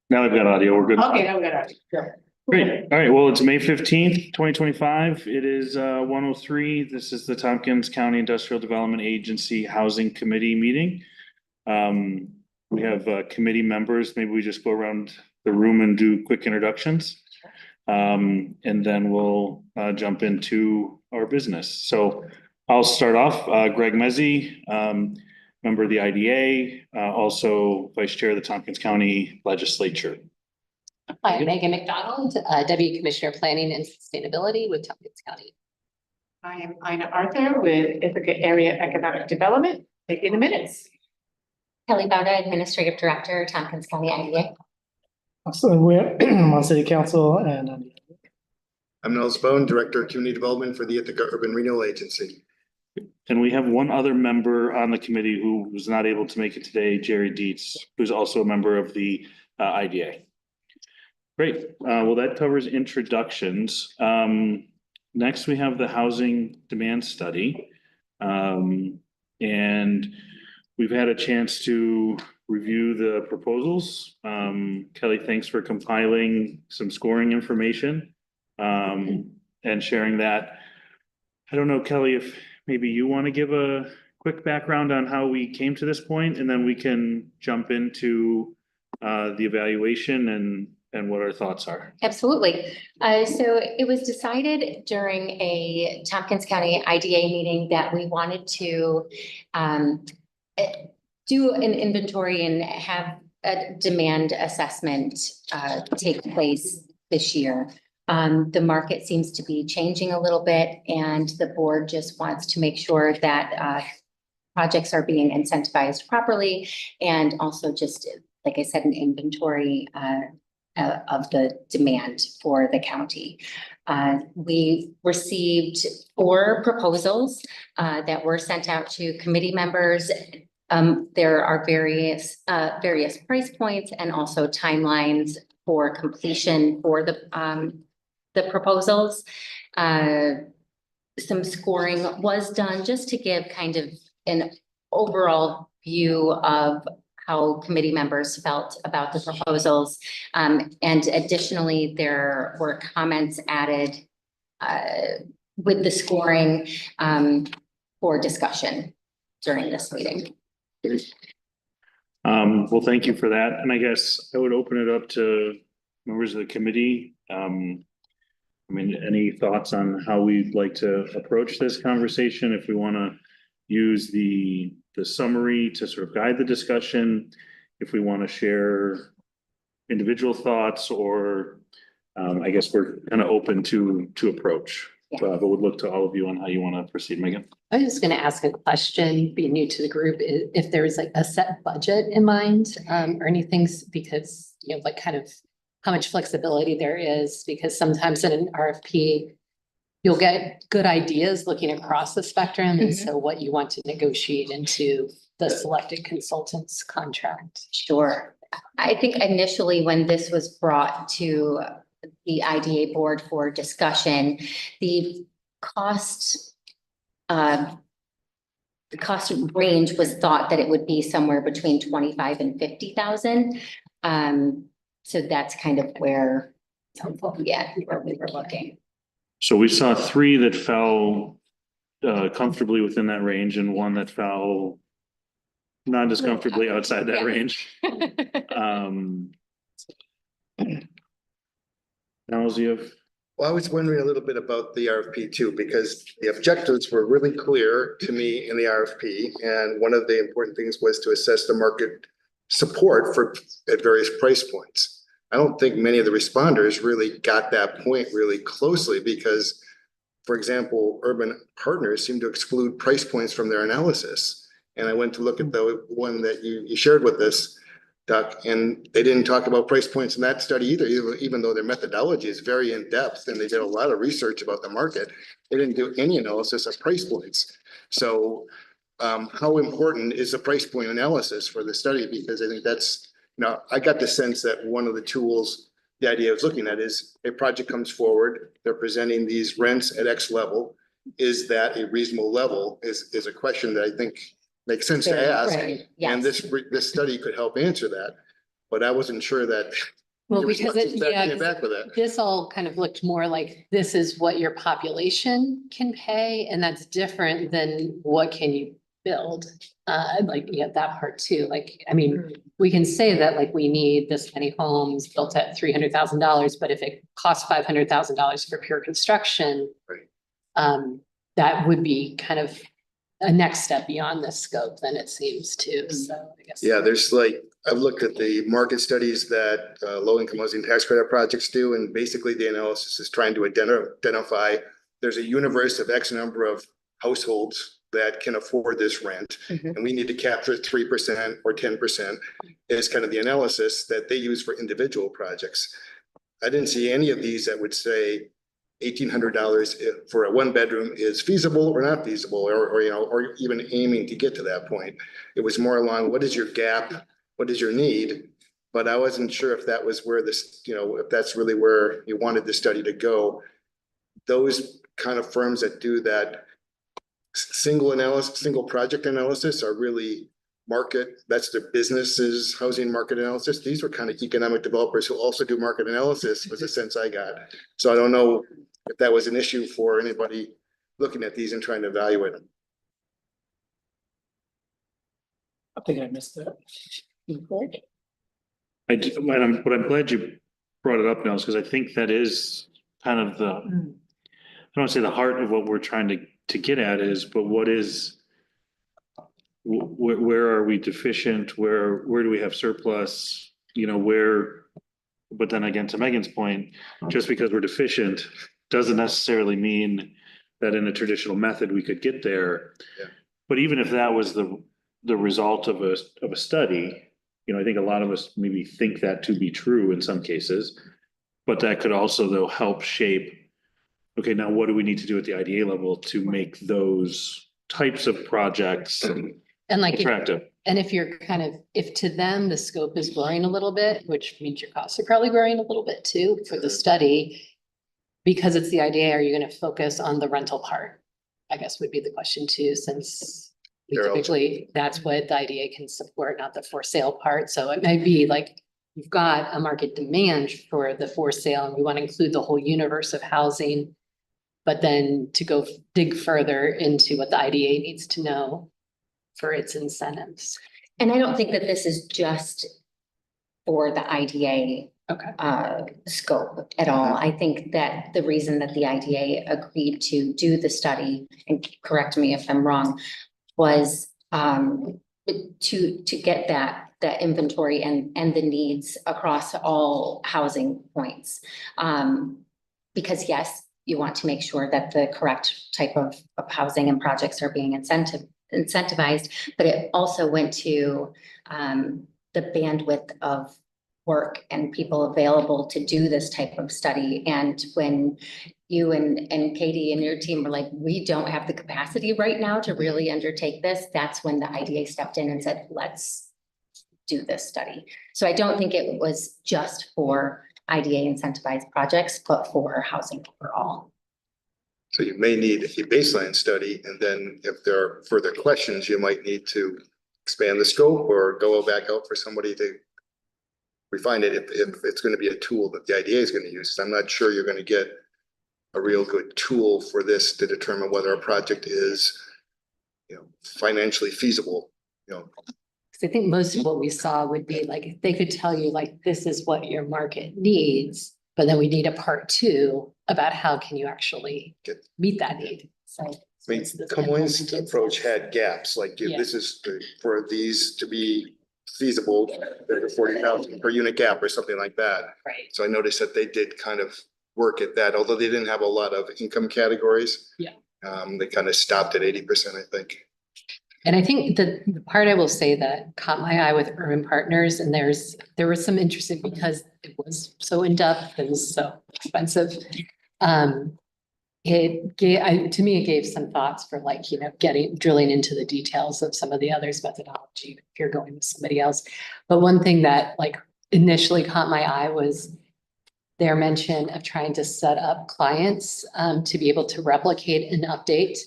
Now I've got audio. We're good. Okay, now we got audio. Sure. Great. All right. Well, it's May 15th, 2025. It is 1:03. This is the Tompkins County Industrial Development Agency Housing Committee meeting. We have committee members. Maybe we just go around the room and do quick introductions. And then we'll jump into our business. So I'll start off. Greg Mezzi, member of the IDA, also vice chair of the Tompkins County Legislature. Hi, Megan McDonald, Deputy Commissioner of Planning and Sustainability with Tompkins County. I am Ina Arthur with Ithaca Area Economic Development. Taking the minutes. Kelly Bauda, Administrative Director, Tompkins County IDA. So we're on City Council and I'm Nels Bone, Director of Community Development for the Ithaca Urban Renewal Agency. And we have one other member on the committee who was not able to make it today, Jerry Dietz, who's also a member of the IDA. Great. Well, that covers introductions. Next, we have the housing demand study. And we've had a chance to review the proposals. Kelly, thanks for compiling some scoring information and sharing that. I don't know, Kelly, if maybe you want to give a quick background on how we came to this point, and then we can jump into the evaluation and what our thoughts are. Absolutely. So it was decided during a Tompkins County IDA meeting that we wanted to do an inventory and have a demand assessment take place this year. The market seems to be changing a little bit, and the board just wants to make sure that projects are being incentivized properly, and also just, like I said, an inventory of the demand for the county. We received 4 proposals that were sent out to committee members. There are various price points and also timelines for completion for the proposals. Some scoring was done just to give kind of an overall view of how committee members felt about the proposals. And additionally, there were comments added with the scoring for discussion during this meeting. Well, thank you for that. And I guess I would open it up to members of the committee. I mean, any thoughts on how we'd like to approach this conversation? If we want to use the summary to sort of guide the discussion, if we want to share individual thoughts, or I guess we're kind of open to approach. Yeah. But would look to all of you on how you want to proceed, Megan. I was just going to ask a question, being new to the group, if there's like a set budget in mind or anything, because, you know, like kind of how much flexibility there is, because sometimes in an RFP, you'll get good ideas looking across the spectrum. And so what you want to negotiate into the selected consultant's contract. Sure. I think initially when this was brought to the IDA board for discussion, the cost range was thought that it would be somewhere between 25 and 50,000. So that's kind of where we were looking. So we saw 3 that fell comfortably within that range, and 1 that fell not as comfortably outside that range. Well, I was wondering a little bit about the RFP too, because the objectives were really clear to me in the RFP. And one of the important things was to assess the market support at various price points. I don't think many of the responders really got that point really closely, because, for example, Urban Partners seem to exclude price points from their analysis. And I went to look at the one that you shared with us, Doc, and they didn't talk about price points in that study either, even though their methodology is very in-depth and they did a lot of research about the market. They didn't do any analysis of price points. So how important is the price point analysis for the study? Because I think that's, now, I got the sense that one of the tools, the idea I was looking at is a project comes forward, they're presenting these rents at X level. Is that a reasonable level is a question that I think makes sense to ask. Right. Yes. And this study could help answer that. but I wasn't sure that. Well, there was because much it, that yeah, came 'cause back with that. this all kind of looked more like this is what your population can pay, and that's different than what can you build. Like, yeah, that part too. Like, I mean, we can say that like we need this many homes built at $300,000, but if it costs $500,000 for pure construction. Right. That would be kind of a next step beyond this scope, then it seems too, so I guess. Yeah, there's like, I've looked at the market studies that low-income housing tax credit projects do, and basically the analysis is trying to identify there's a universe of X number of households that can afford this rent, Mhm. and we need to capture 3% or 10% is kind of the analysis that they use for individual projects. I didn't see any of these that would say $1,800 for a one bedroom is feasible or not feasible, or, you know, or even aiming to get to that point. It was more along, what is your gap? What is your need? But I wasn't sure if that was where this, you know, if that's really where you wanted the study to go. Those kind of firms that do that single analysis, single project analysis are really market, that's their businesses, housing market analysis. These were kind of economic developers who also do market analysis, was the sense I got. So I don't know if that was an issue for anybody looking at these and trying to evaluate them. I think I missed that. But I'm glad you brought it up, Nels, because I think that is kind of the, I don't want to say the heart of what we're trying to get at is, but what is, where are we deficient? Where do we have surplus? You know, where, but then again, to Megan's point, just because we're deficient doesn't necessarily mean that in a traditional method we could get there. Yeah. But even if that was the result of a study, you know, I think a lot of us maybe think that to be true in some cases, but that could also though help shape, okay, now what do we need to do at the IDA level to make those types of projects And like, attractive? and if you're kind of, if to them the scope is growing a little bit, which means your costs are probably growing a little bit too for the study. Because it's the IDA, are you gonna focus on the rental part? I guess would be the question too, since we They're typically, that's what the IDA can support, not the for sale part. So it might be like, you've got a market demand for the for sale and we want to include the whole universe of housing. But then to go dig further into what the IDA needs to know for its incentives. And I don't think that this is just for the IDA Okay. scope at all. I think that the reason that the IDA agreed to do the study, and correct me if I'm wrong, was to get that inventory and the needs across all housing points. Because yes, you want to make sure that the correct type of housing and projects are being incentivized, but it also went to the bandwidth of work and people available to do this type of study. And when you and Katie and your team were like, we don't have the capacity right now to really undertake this, that's when the IDA stepped in and said, let's do this study. So I don't think it was just for IDA incentivized projects, but for housing overall. So you may need a baseline study, and then if there are further questions, you might need to expand the scope or go back out for somebody to refine it if it's going to be a tool that the IDA is going to use. I'm not sure you're going to get a real good tool for this to determine whether a project is, you know, financially feasible, you know. Because I think most of what we saw would be like, they could tell you like, this is what your market needs, but then we need a part two about how can you actually meet that need. So. I mean, Cumberland's approach had gaps, like Yeah. this is for these to be feasible, there's a 40,000 per unit gap or something like that. Right. So I noticed that they did kind of work at that, although they didn't have a lot of income categories. Yeah. They kind of stopped at 80%, I think. And I think the part I will say that caught my eye with Urban Partners, and there was some interesting because it was so in-depth and so expensive. It gave, to me, it gave some thoughts for like, you know, drilling into the details of some of the others' methodology if you're going with somebody else. But one thing that like initially caught my eye was their mention of trying to set up clients to be able to replicate and update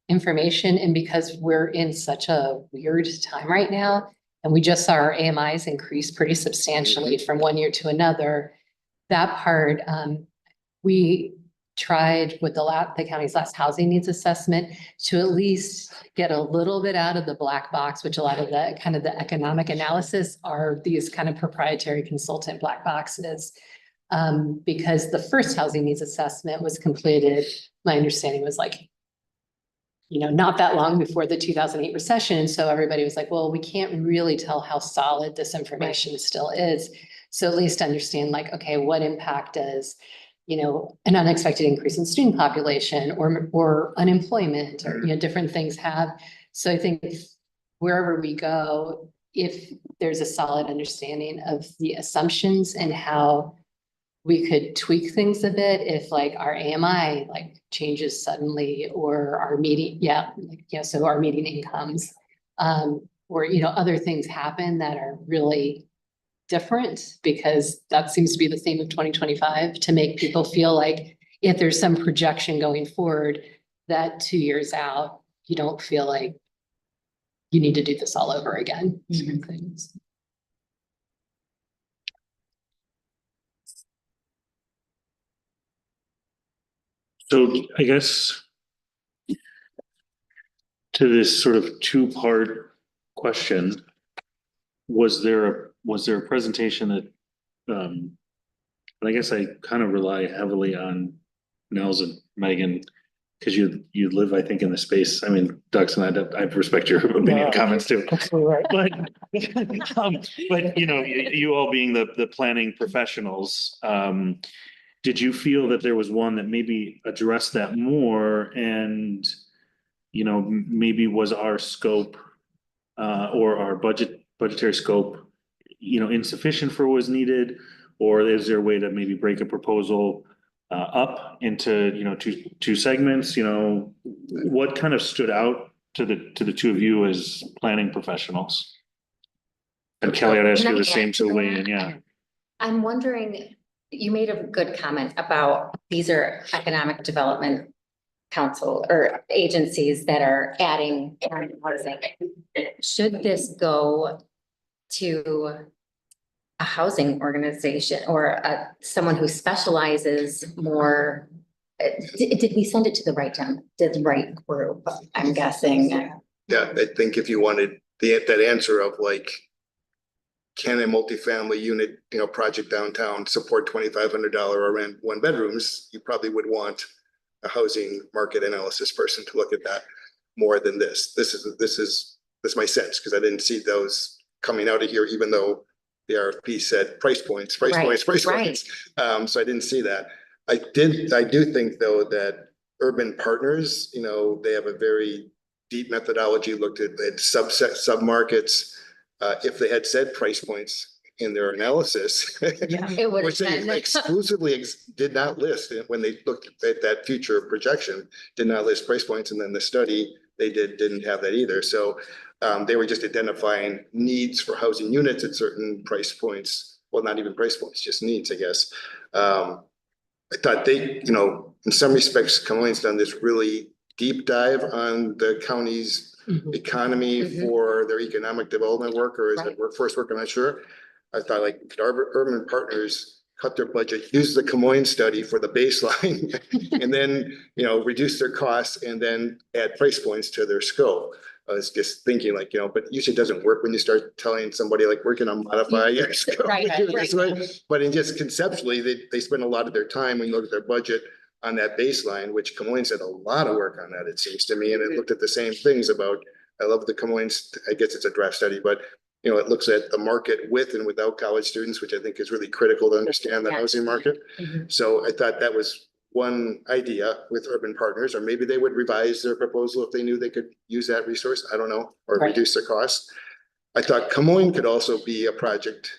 information. And because we're in such a weird time right now, And we just saw our AMIs increase pretty substantially from one year to another. That part, we tried with the county's last housing needs assessment to at least get a little bit out of the black box, which a lot of the kind of the economic analysis are these kind of proprietary consultant black boxes. Because the first housing needs assessment was completed, my understanding was like, not that long before the 2008 recession. So everybody was like, well, we can't really tell how solid this information still is. So at least understand like, okay, what impact does, an unexpected increase in student population or unemployment or, different things have. So I think wherever we go, if there's a solid understanding of the assumptions and how we could tweak things a bit if like our AMI like changes suddenly or our median, so our median incomes, or, other things happen that are really different, because that seems to be the theme of 2025, to make people feel like if there's some projection going forward, that 2 years out, you don't feel like you need to do this all over again. Certain things. So I guess to this sort of two-part question, was there a presentation that, and I guess I kind of rely heavily on Nels and Megan, because you live, I think, in the space. I mean, Doug, and I respect your opinion comments too. Absolutely right. But you all being the planning professionals, did you feel that there was one that maybe addressed that more, and maybe was our scope or our budgetary scope insufficient for what was needed, or is there a way to maybe break a proposal up into two segments? What kind of stood out to the two of you as planning professionals? And Kelly, I'd ask Can you I the same add to to weigh that? in. Yeah. I'm wondering, you made a good comment about these are economic development council or agencies that are adding housing. Should this go to a housing organization or someone who specializes more? Did we send it to the right group? I'm guessing. Yeah, I think if you wanted that answer of like, can a multifamily unit, project downtown support $2,500 or rent 1 bedrooms, you probably would want a housing market analysis person to look at that more than this. This is my sense, because I didn't see those coming out of here, even though the RFP said price points. So I didn't see that. I do think though that Urban Partners, they have a very deep methodology, looked at sub-markets. If they had said price points in their analysis, It would which they exclusively did not list when they looked at that future projection, did not list price points. And then the study they didn't have that either. So they were just identifying needs for housing units at certain price points. Well, not even price points, just needs, I guess. I thought they, in some respects, Kamaline's done this really deep dive on the county's economy for their economic development work, or is it workforce work? I'm not sure. I thought like could Urban Partners cut their budget, use the Camoin study for the baseline, and then, reduce their costs and then add price points to their scope. I was just thinking like, but usually it doesn't work when you start telling somebody like, we're going to modify your scope. But in just conceptually, they spend a lot of their time when you look at their budget on that baseline, which Camoin said a lot of work on that, it seems to me. And it looked at the same things about, I love the Camoin's, I guess it's a draft study, but it looks at the market with and without college students, which I think is really critical to understand the housing market. So I thought that was one idea with Urban Partners, or maybe they would revise their proposal if they knew they could use that resource. I don't know, or reduce the cost. I thought Camoin could also be a project.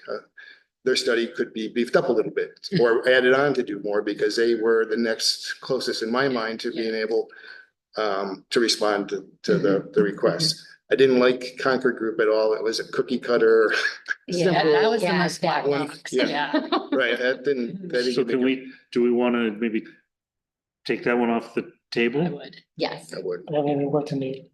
Their study could be beefed up a little bit or added on to do more, because they were the next closest in my mind to being able to respond to the request. I didn't like Concord Group at all. It was a cookie cutter. That was the most black one. box. Yeah. Right. That didn't So do we want to maybe take that one off the I table? would. Yes. I would. I mean, what to need,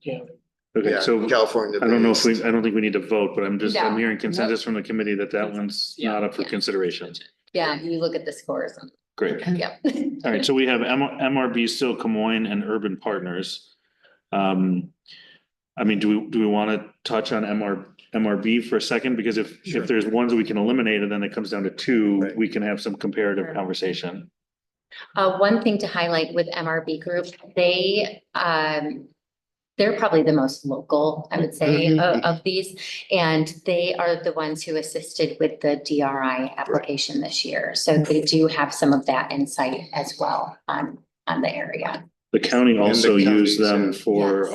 Okay, Yeah, so California. I don't know if based. I don't think we need to vote, but I'm No. hearing consensus from the committee that that one's not up for Yeah. consideration. Yeah, you look at the scores. Great. Yep. All right, so we have MRB still Camoin and Urban Partners. I mean, do we want to touch on MRB for a second? Because if there's ones that we can eliminate and then it comes down to two, Right. we can have some comparative conversation. One thing to highlight with MRB Group, they're probably the most local, I would say, of these. And they are the ones who assisted with the DRI application this year. So they do have some of that insight as well on the area. The county the also used them counties, yeah. for Yes.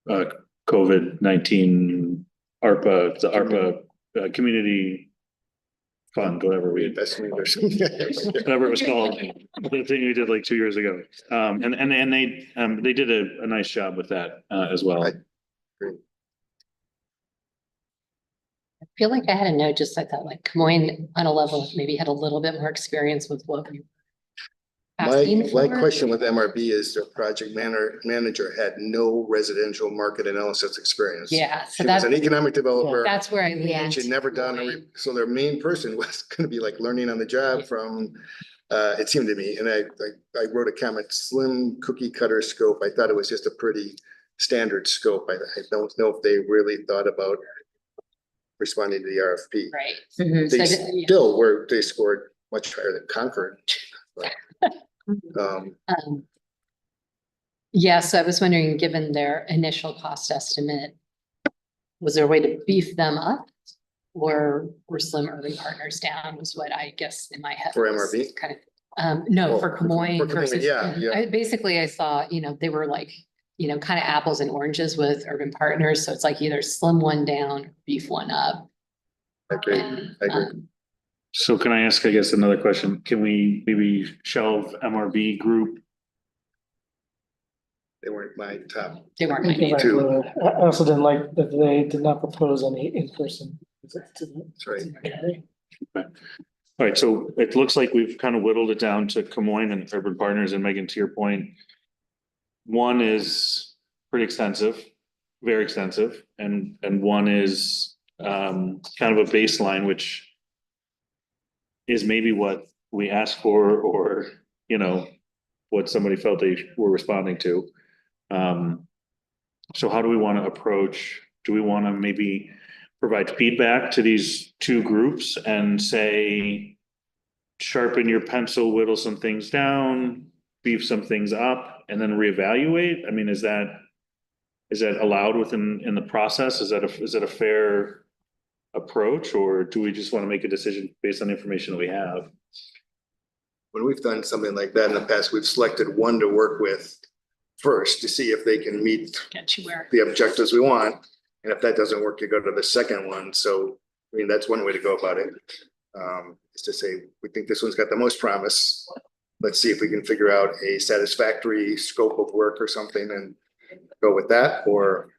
our COVID-19 ARPA, the ARPA community fund, whatever it was called, the thing we did like 2 years ago. And they did a nice job with that as well. Right. I feel like I had a note, just like that, like Camoin on a level, maybe had a little bit more experience with what we were asking My for. question with MRB is their project manager had no residential market analysis experience. Yeah, so She was an that's, economic developer. that's where I Yeah. leaned. She'd never done, so their main person was gonna be like learning on the job from, it seemed to me, and I wrote a comment, slim cookie cutter scope. I thought it was just a pretty standard scope. I don't know if they really thought about responding to the RFP. Right. Mhm. They So, yeah. still were, they scored much higher than Concord. Um, Yeah, so I was wondering, given their initial cost estimate, was there a way to beef them up? Or were Slim Urban Partners down was what I guess in my head. For was MRB? Kind of, no, Oh, for for Camoin Camoin, versus. yeah, yeah. I saw, they were like, kind of apples and oranges with Urban Partners. So it's like either slim one down, beef one up. I agree, I agree. So can I ask, I guess, another question? Can we maybe shelve MRB group? They weren't my top. They weren't my Because favorite. I also didn't like that they did not propose any in-person. visits to the- That's right. to the county. All right, so it looks like we've kind of whittled it down to Camoin and Urban Partners, and Megan, to your point. One is pretty extensive, very extensive, and one is kind of a baseline, which is maybe what we asked for, or, what somebody felt they were responding to. So how do we want to approach? Do we want to maybe provide feedback to these two groups and say, sharpen your pencil, whittle some things down, beef some things up, and then reevaluate? I mean, is that allowed in the process? Is that a fair approach, or do we just want to make a decision based on the information that we have? When we've done something like that in the past, we've selected one to work with first to see if they can meet Get you where. the objectives we want. And if that doesn't work, you go to the second one. So, I mean, that's one way to go about it. Is to say, we think this one's got the most promise. Let's see if we can figure out a satisfactory scope of work or something and go with that, or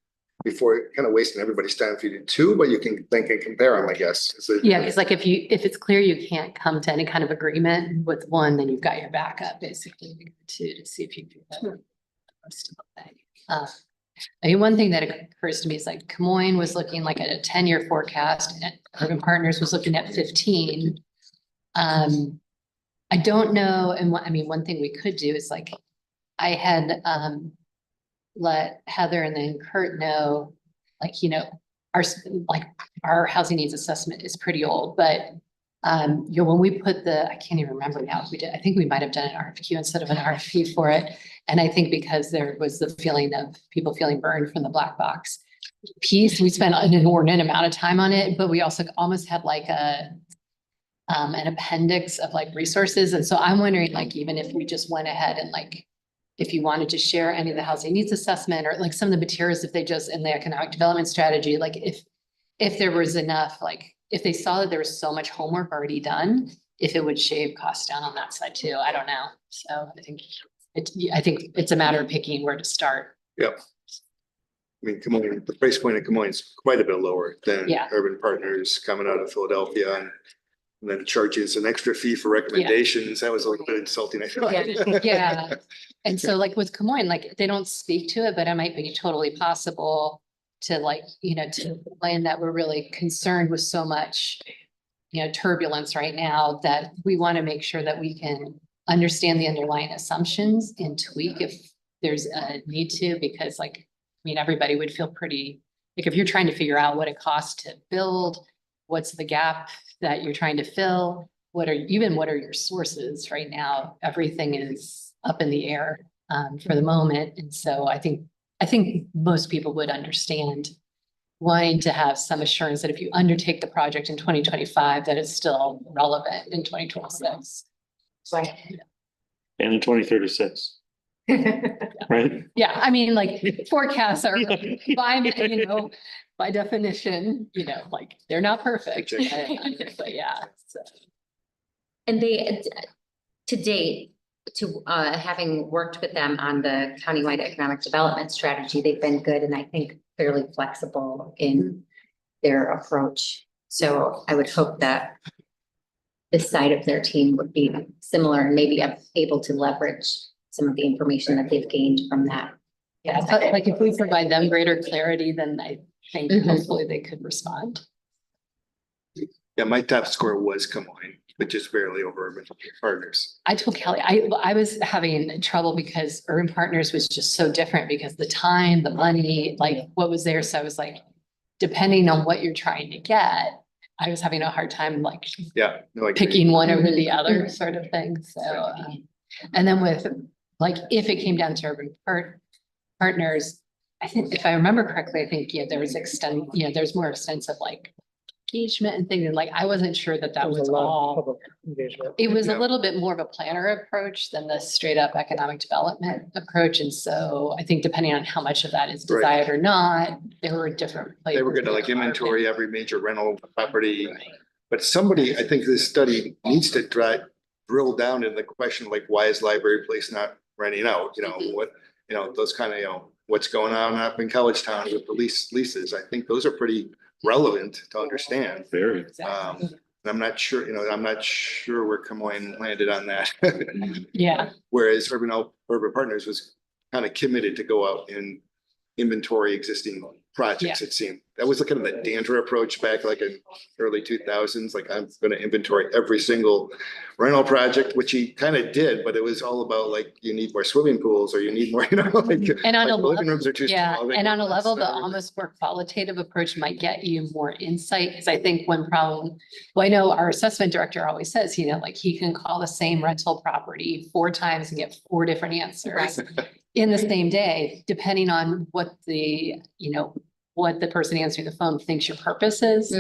before kind of wasting everybody's time if you do two, but you can think and compare them, I guess. Yeah, because like if it's clear you can't come to any kind of agreement with one, then you've got your backup basically to see if you can. get the rest of the thing. I mean, one thing that occurs to me is like Camoin was looking like at a 10-year forecast and Urban Partners was looking at 15. I don't know. And one thing we could do is like, I had, let Heather and then Kurt know, like, our housing needs assessment is pretty old, but when we put I can't even remember now if we did, I think we might've done an RFQ instead of an RFP for it. And I think because there was the feeling of people feeling burned from the black box piece, we spent an inordinate amount of time on it, but we also almost had like an appendix of like resources. And so I'm wondering, like, even if we just went ahead and like, if you wanted to share any of the housing needs assessment or like some of the materials, if they just in the economic development strategy, like if there was enough, like if they saw that there was so much homework already done, if it would shave costs down on that side too, I don't know. So I think it's a matter of picking where to start. Yep. I mean, Camoin, the price point of Camoin is quite a bit lower than Yeah. Urban Partners coming out of Philadelphia. And and then charges an extra fee for recommendations. That was a little bit insulting. I feel. Yeah. And so like with Camoin, like they don't speak to it, but it might be totally possible to like, to explain that we're really concerned with so much, turbulence right now that we want to make sure that we can understand the underlying assumptions and tweak if there's a need to, because like, everybody would feel pretty, like if you're trying to figure out what it costs to build, what's the gap that you're trying to fill? What are your sources right now? Everything is up in the air for the moment. And so I think most people would understand wanting to have some assurance that if you undertake the project in 2025, that it's still relevant in 2026. Right. And in 2036, right? Yeah, like forecasts are by definition, like they're not perfect. But yeah. So. And they, to date, having worked with them on the countywide economic development strategy, they've been good and I think fairly flexible in their approach. So I would hope that this side of their team would be similar and maybe able to leverage some of the information that they've gained from that. Yeah, but like if we provide them greater clarity, then I think hopefully they could respond. Yeah, my top score was Camoin, but just barely over Urban Partners. I told Kelly, I was having trouble because Urban Partners was just so different because the time, the money, like what was there. So I was like, depending on what you're trying to get, I was having a hard time like Yeah, no, I agree. picking one over the other sort of thing. So, and then with like, if it came down to Urban Partners, I think if I remember correctly, I think, there was there's more extensive like engagement and things. And like, I wasn't sure that There was a lot of all. public engagement. It was a Yeah. little bit more of a planner approach than the straight up economic development approach. And so I think depending on how much of that is Right. desired or not, there were different. They were gonna like inventory every major rental property. But somebody, I think this study needs to drill down in the question, like, why is Library Place not renting out? What, those kind of, what's going on up in College Town with the leases. I think those are pretty relevant to understand. Very. And I'm not sure, where Camoin landed on that. Yeah. Whereas Urban Partners was kind of committed to go out and inventory existing projects, it seemed. That was kind of the Danter approach back like in early 2000s. Like, I'm going to inventory every single rental project, which he kind of did, but it was all about like, you need more swimming pools or you need more, like, And on like a living rooms are too small. and on a level, the almost more qualitative approach might get you more insight. Because I think one problem, I know our assessment director always says, like he can call the same rental property 4 times and get 4 different answers in the same day, depending on what the person answering the phone thinks your purpose is.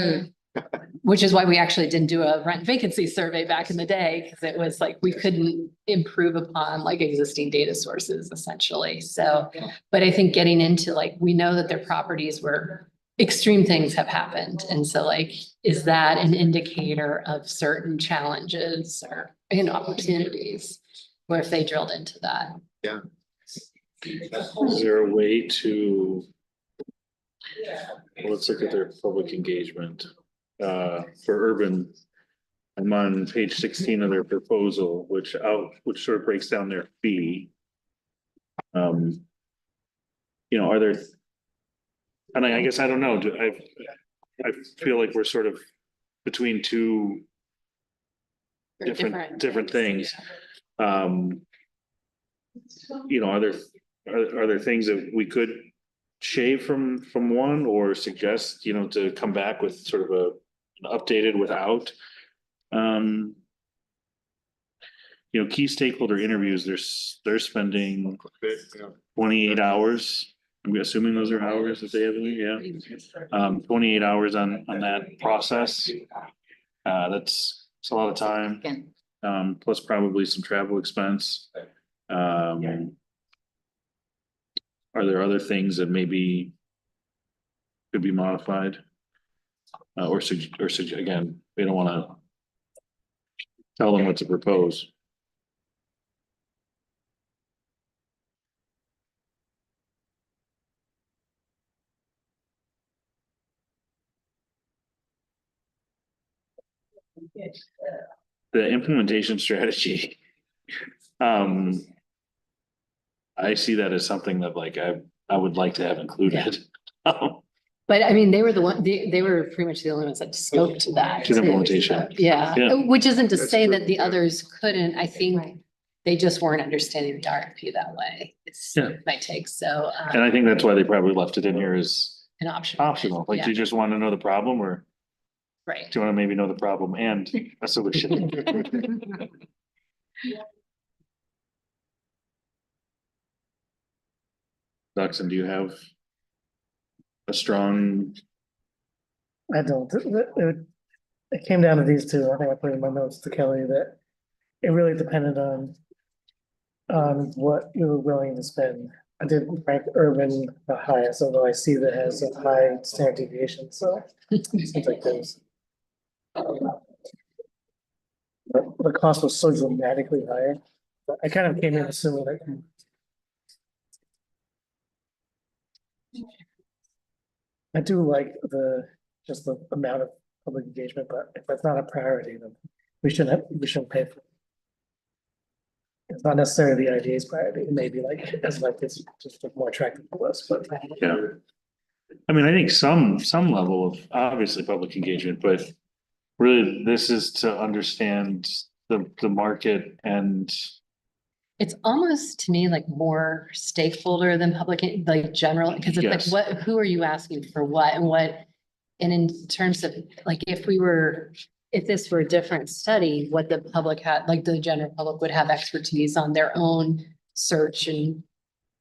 Which is why we actually didn't do a rent vacancy survey back in the day, because it was like, we couldn't improve upon like existing data sources essentially. So, but I think getting into like, we know that their properties were extreme things have happened. And so like, is that an indicator of certain challenges or opportunities? Or if they drilled into that? Yeah. Is there a way to? Let's look at their public engagement. For Urban, I'm on page 16 of their proposal, which sort of breaks down their fee. Are there? And I guess I don't know. I feel like we're sort of between two different things. Are there things that we could shave from one or suggest, to come back with sort of an updated without? Key stakeholder interviews, they're spending 28 hours. I'm assuming those are hours that they have, 28 hours on that process. That's a lot of time. Again. Plus probably some travel expense. Are there other things that maybe could be modified? Or again, we don't want to tell them what to propose. The implementation strategy. I see that as something that like I would like to have included. But I mean, they were the one, they were pretty much the only ones that spoke to that. To the too, implementation. so, Yeah, Yeah. which isn't to That's say true, that the yeah. others couldn't. I Right. think they just weren't understanding the RFP that way. It's Yeah. my take, so And I think that's why they probably left it in here as an option. optional. Like, do you just want to know the problem or Right. do you want to maybe know the problem and a solution? Dawson, do you have a strong, I don't, it came down to these two, I think I put in my notes to Kelly that it really depended on what you were willing to spend. I did rank urban the highest, although I see that has a high standard deviation, so it seems like there's. The cost was so dramatically higher, but I kind of came in assuming that. I do like just the amount of public engagement, but if that's not a priority, then we shouldn't pay for it. It's not necessarily the IDA's priority, it may be like, as like it's just more attractive to us, but. yeah. I mean, I think some level of obviously public engagement, but really this is to understand the market and It's almost to me like more stakeholder than public, like general, because it's Yes. like, who are you asking for what and what? And in terms of, like, if this were a different study, what the public had, like the general public would have expertise on their own search and,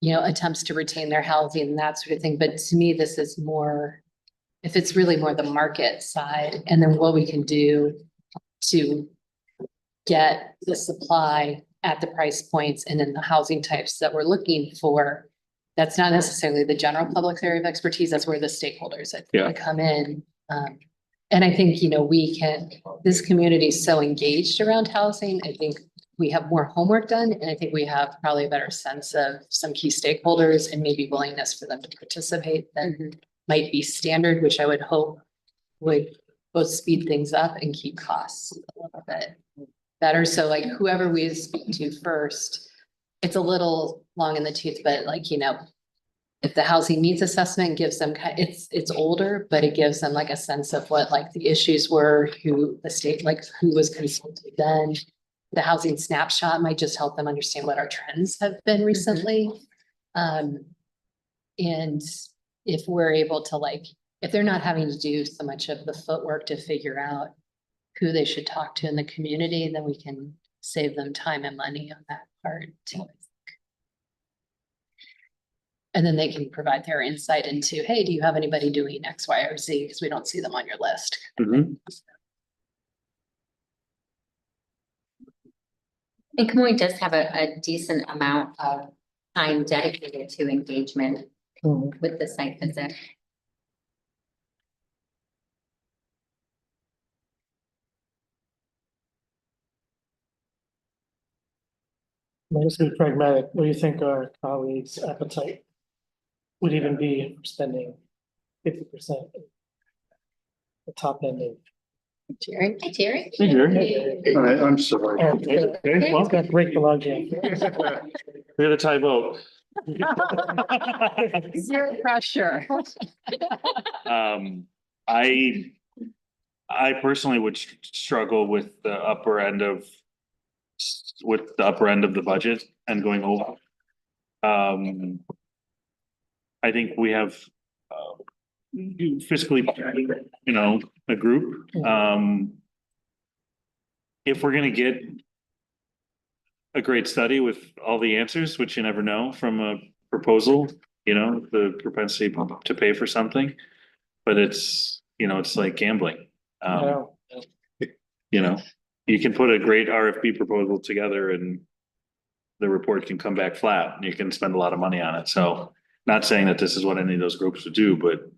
attempts to retain their housing and that sort of thing. But to me, this is more, if it's really more the market side and then what we can do to get the supply at the price points and in the housing types that we're looking for. That's not necessarily the general public's area of expertise. That's where the stakeholders Yeah. come in. And I think, this community is so engaged around housing. I think we have more homework done and I think we have probably a better sense of some key stakeholders and maybe willingness for them to participate than might be standard, which I would hope would both speed things up and keep costs a little bit better. So like whoever we speak to first, it's a little long in the tooth, but like, if the housing needs assessment gives them, it's older, but it gives them like a sense of what like the issues were, who the state, like who was consulted then. The housing snapshot might just help them understand what our trends have been recently. And if we're able to if they're not having to do so much of the footwork to figure out who they should talk to in the community, then we can save them time and money on that part too. And then they can provide their insight into, hey, do you have anybody doing X, Y, or Z? Because we don't see them on your list. Mhm. And Camoin does have a decent amount of time dedicated to engagement with the site visit. Let's be pragmatic. What do you think our colleagues' appetite would even be for spending 50%? The top end of. Jerry? Hi, Terry. Hey, Jerry. I'm sorry. Okay, well, It's gonna break the logjam. we had a tie vote. Zero pressure. I personally would struggle with the upper end of the budget and going over. I think we have fiscally, a group. If we're gonna get a great study with all the answers, which you never know from a proposal, the propensity to pay for something. But it's like gambling. You can put a great RFP proposal together and the report can come back flat and you can spend a lot of money on it. So not saying that this is what any of those groups would do, but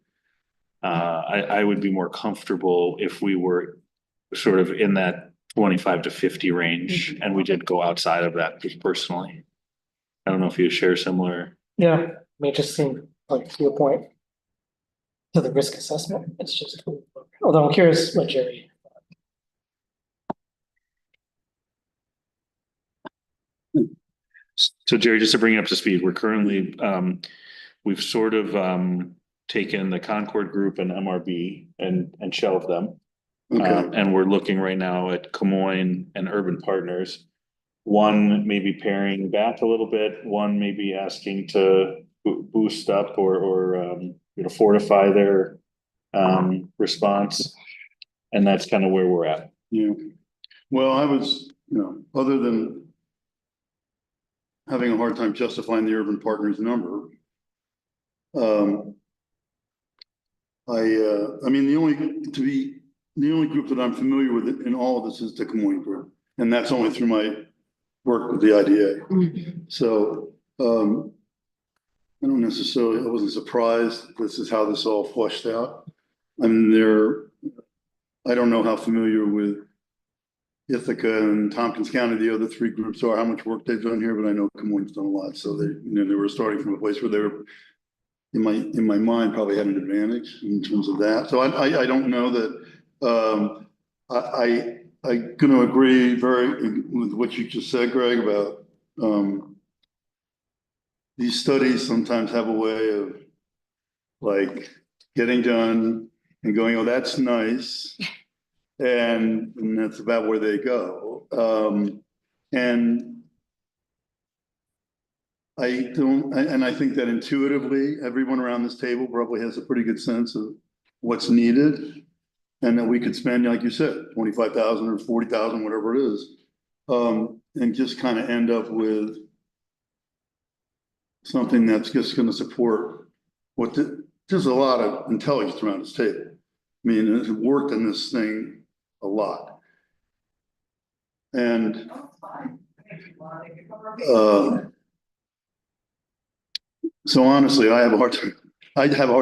I would be more comfortable if we were sort of in that 25 to 50 range and we did go outside of that personally. I don't know if you share similar. Yeah, may just seem like to your point. To the risk assessment, it's just, although I'm curious what Jerry. So Jerry, just to bring you up to speed, we're currently, we've sort of, taken the Concord Group and MRB and shelved them. Okay, And we're looking right now at Camoin and Urban Partners. One maybe paring back a little bit, one maybe asking to boost up or, fortify their, response. And that's kind of where we're at. yeah. Well, I was, other than having a hard time justifying the Urban Partners number. I mean, the only group that I'm familiar with in all of this is the Des Moines group, and that's only through my work with the IDA. So, I wasn't surprised this is how this all flushed out. I mean, I don't know how familiar with Ithaca and Tompkins County, the other three groups are, how much work they've done here, but I know Des Moines done a lot. So they were starting from a place where they were, in my mind, probably had an advantage in terms of that. So I don't know that, I'm gonna agree with what you just said, Greg, about, these studies sometimes have a way of like getting done and going, oh, that's nice. And that's about where they go. And I think that intuitively, everyone around this table probably has a pretty good sense of what's needed. And that we could spend, like you said, 25,000 or 40,000, whatever it is. And just kind of end up with something that's just going to support there's a lot of intelligence around this table. I mean, I've worked in this thing a lot. And so honestly, I have a hard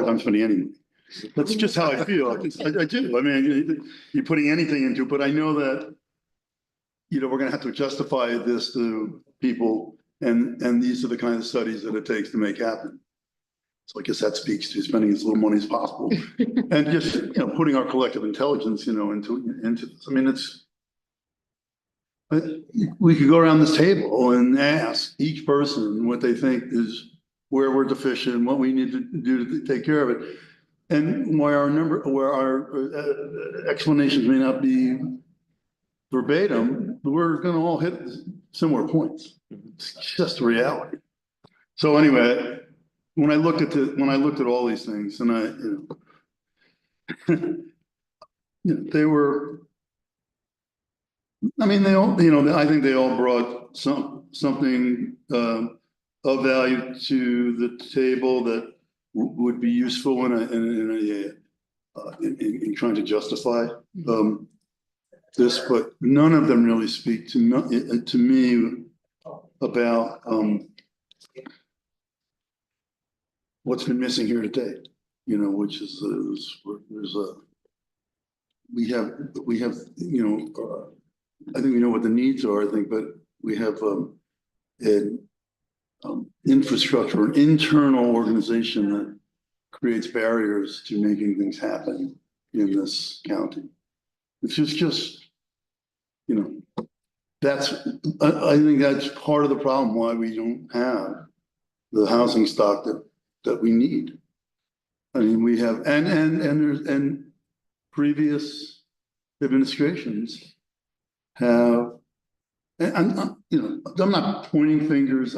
time spending any money. That's just how I feel. I do. I mean, you're putting anything into it, but I know that, we're gonna have to justify this to people, and these are the kind of studies that it takes to make happen. So I guess that speaks to spending as little money as possible and just, putting our collective intelligence, into this. I mean, we could go around this table and ask each person what they think is where we're deficient, what we need to do to take care of it. And where our explanations may not be verbatim, we're going to all hit similar points. It's just a reality. So anyway, when I looked at all these things, and they were, I mean, they all, I think they all brought something of value to the table that would be useful in trying to justify this, but none of them really speak to me about what's been missing here today, which is we have I think we know what the needs are, I think, but we have an infrastructure, an internal organization that creates barriers to making things happen in this county. It's just I think that's part of the problem why we don't have the housing stock that we need. I mean, we have, and previous administrations have, and I'm not pointing fingers.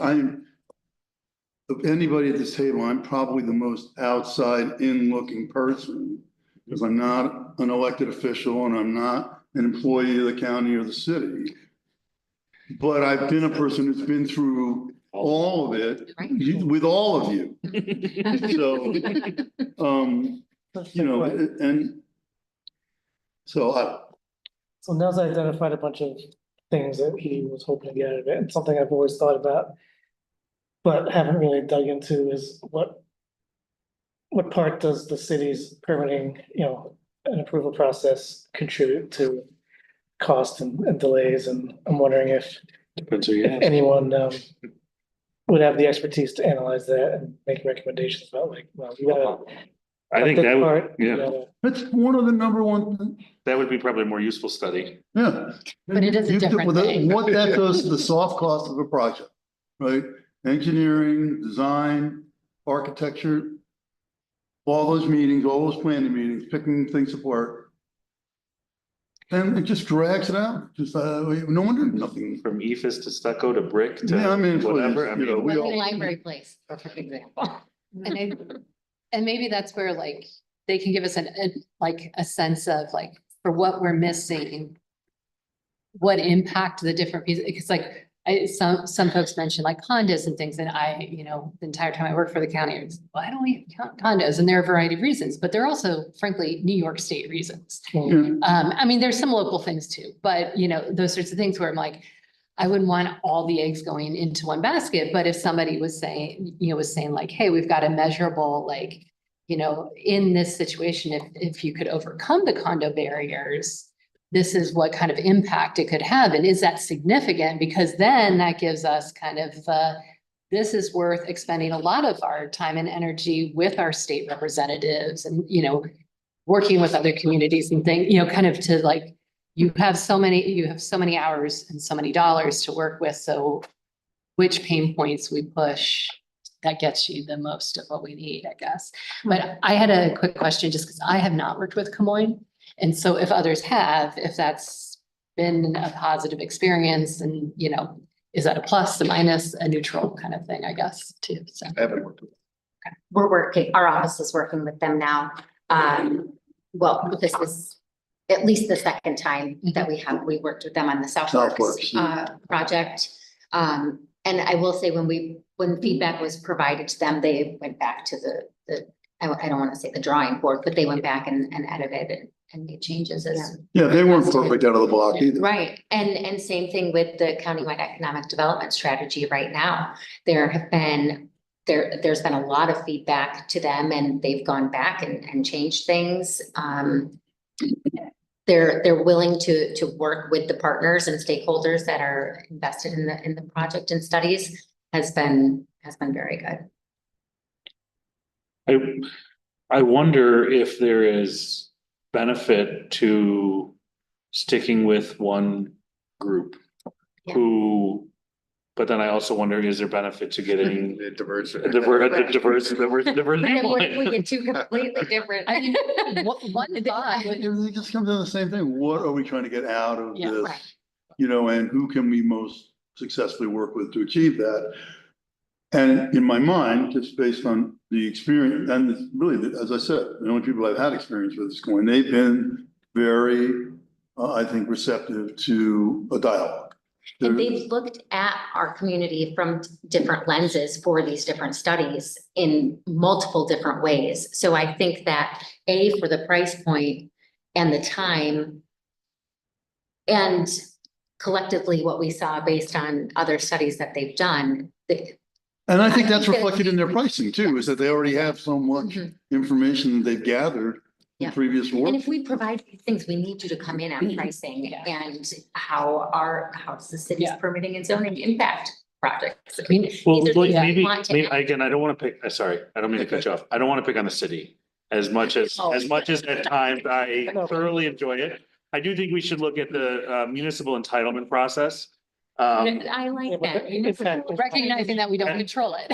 Of anybody at this table, I'm probably the most outside in looking person because I'm not an elected official and I'm not an employee of the county or the city. But I've been a person who's been through all of it with all of you. So, and so So Nels identified a bunch of things that he was hoping to get out of it, and something I've always thought about, but haven't really dug into is what part does the city's permitting, an approval process contribute to cost and delays, and I'm wondering if Depends who you ask. anyone would have the expertise to analyze that and make recommendations about you gotta. I think cut that this would, part, you yeah, gotta- that's one of the number one. that would be probably a more useful study. Yeah. But it is a different thing. What that does to the soft cost of a project. right? Engineering, design, architecture. All those meetings, all those planning meetings, picking things apart. And it just drags it out, just, no wonder nothing. From ephes to stucco to brick to Yeah, I mean, whatever, I please, you know, mean, we Like all. Library Place, perfect example. And I, and maybe that's where like, they can give us like a sense of like, for what we're missing. What impact the different pieces, because like, some folks mentioned like condos and things, and I, the entire time I worked for the county, it was, why don't we count condos? And there are a variety of reasons, but there are also frankly, New York State reasons. Yeah. I mean, there's some local things too, but those sorts of things where I'm like, I wouldn't want all the eggs going into one basket, but if somebody was saying, like, hey, we've got a measurable, like, in this situation, if you could overcome the condo barriers, this is what kind of impact it could have. And is that significant? Because then that gives us kind of, this is worth expending a lot of our time and energy with our state representatives and, working with other communities and things, kind of to like, you have so many hours and so many dollars to work with. So which pain points we push, that gets you the most of what we need, I guess. But I had a quick question, just because I have not worked with Camoin. And so if others have, if that's been a positive experience and, is that a plus, a minus, a neutral kind of thing, I guess, too, so. I haven't worked with We're working, our office is working with them now. Well, this is at least the second time that we worked with them on the Southworks Southworks, yeah. Project. And I will say when feedback was provided to them, they went back to I don't want to say the drawing board, but they went back and edited and made changes as. Yeah, they weren't perfect out of the block either. Right, and same thing with the countywide economic development strategy right now. There's been a lot of feedback to them and they've gone back and changed things. They're willing to work with the partners and stakeholders that are invested in the project and studies has been very good. I wonder if there is benefit to sticking with one group Yeah. but then I also wonder, is there benefit to getting the diverse. a diverse Then we viewpoint? get two completely different. I mean, one But thought, it just comes down to the same thing. What are we trying to get out of Yeah, this? right. And who can we most successfully work with to achieve that? And in my mind, just based on the experience, and it's really, as I said, the only people I've had experience with is going, they've been very, I think, receptive to a dialogue. And they've looked at our community from different lenses for these different studies in multiple different ways. So I think that for the price point and the time and collectively what we saw based on other studies that they've done. And I think I that's think that- reflected in their pricing too, is that they already have so much Mhm. information that they've gathered in Yeah. previous work. And if we provide these things, we need you to come in on pricing Yeah. and how does the city's Yeah. permitting and zoning impact projects? I mean, Well, These are things we maybe, want to maybe, add. again, I don't want to pick, sorry, I don't mean to cut you off. I don't want to pick on the city. As much as Oh. at times I thoroughly enjoy it. I do think we should look at the municipal entitlement process. I like that. It's kind of- recognizing that we don't control it.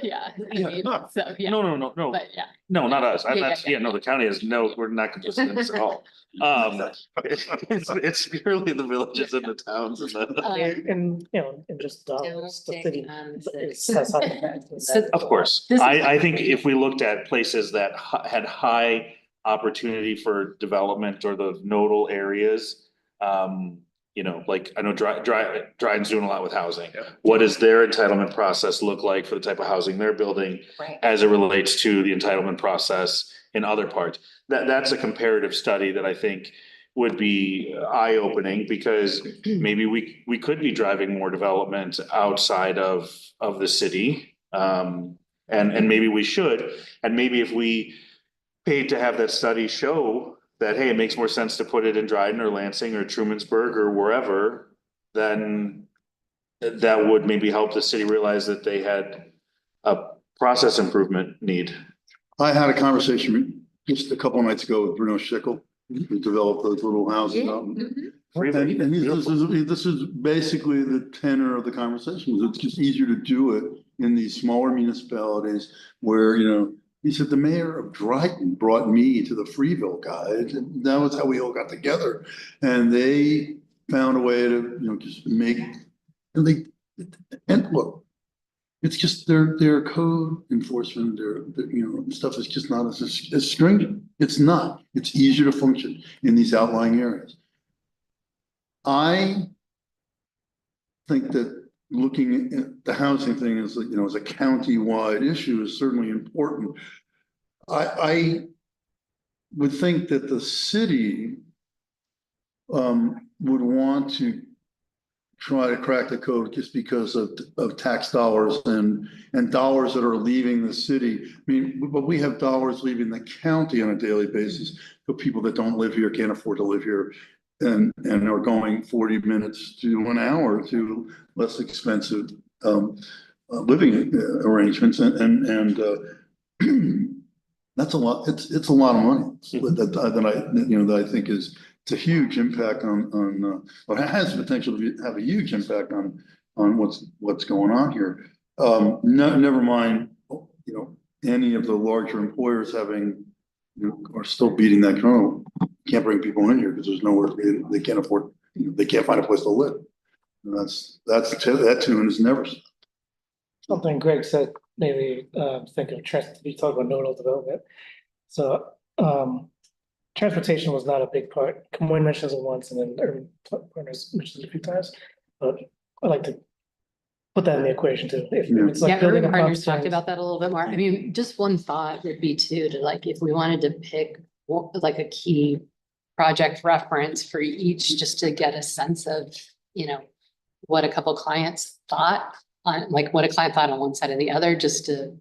Yeah. I mean, so, yeah, No, but yeah. no, not us. Yeah, That's, yeah. no, the county has we're not complicit in this at all. It's purely the villages and the towns and the. And, and just Don't the stick city. on It's- this. that's- Of course, This is- I think if we looked at places that had high opportunity for development or the nodal areas. Like I know Dryden's doing a lot with housing. Yeah. What does their entitlement process look like for the type of housing they're building Right. as it relates to the entitlement process in other parts? That's a comparative study that I think would be eye-opening because maybe we could be driving more development outside of the city. And maybe we should, and maybe if we paid to have that study show that, hey, it makes more sense to put it in Dryden or Lansing or Trumansburg or wherever, then that would maybe help the city realize that they had a process improvement need. I had a conversation just a couple of nights ago with Bruno Schickel, who developed those little houses Yeah. out in Mhm. And this is basically the tenor of the conversation. It's just easier to do it in these smaller municipalities where, he said the mayor of Dryden brought me to the Freeville guide, and that was how we all got together. And they found a way to, just make, and look, it's just their code enforcement, their stuff is just not as stringent. It's not. It's easier to function in these outlying areas. I think that looking at the housing thing as, as a county-wide issue is certainly important. I would think that the city would want to try to crack the code just because of tax dollars and dollars that are leaving the city. I mean, but we have dollars leaving the county on a daily basis for people that don't live here, can't afford to live here, and are going 40 minutes to an hour to less expensive living arrangements, and that's a lot. It's a lot of money that I think it's a huge impact on or has the potential to have a huge impact on what's going on here. Never mind, any of the larger employers having are still beating that drum. Can't bring people in here because there's nowhere they can't afford. They can't find a place to live. And that tune is never. Something Greg said made me think of you talk about nodal development. So transportation was not a big part. Moyne mentions it once, and then Urban Partners mentions it a few times. But I like to put that in the equation too. If it's like Yeah, building Urban a Partners talked conference. about that a little bit more. I mean, just one thought would be too, to like, if we wanted to pick like a key project reference for each, just to get a sense of, what a couple clients thought on, like what a client thought on one side or the other, just to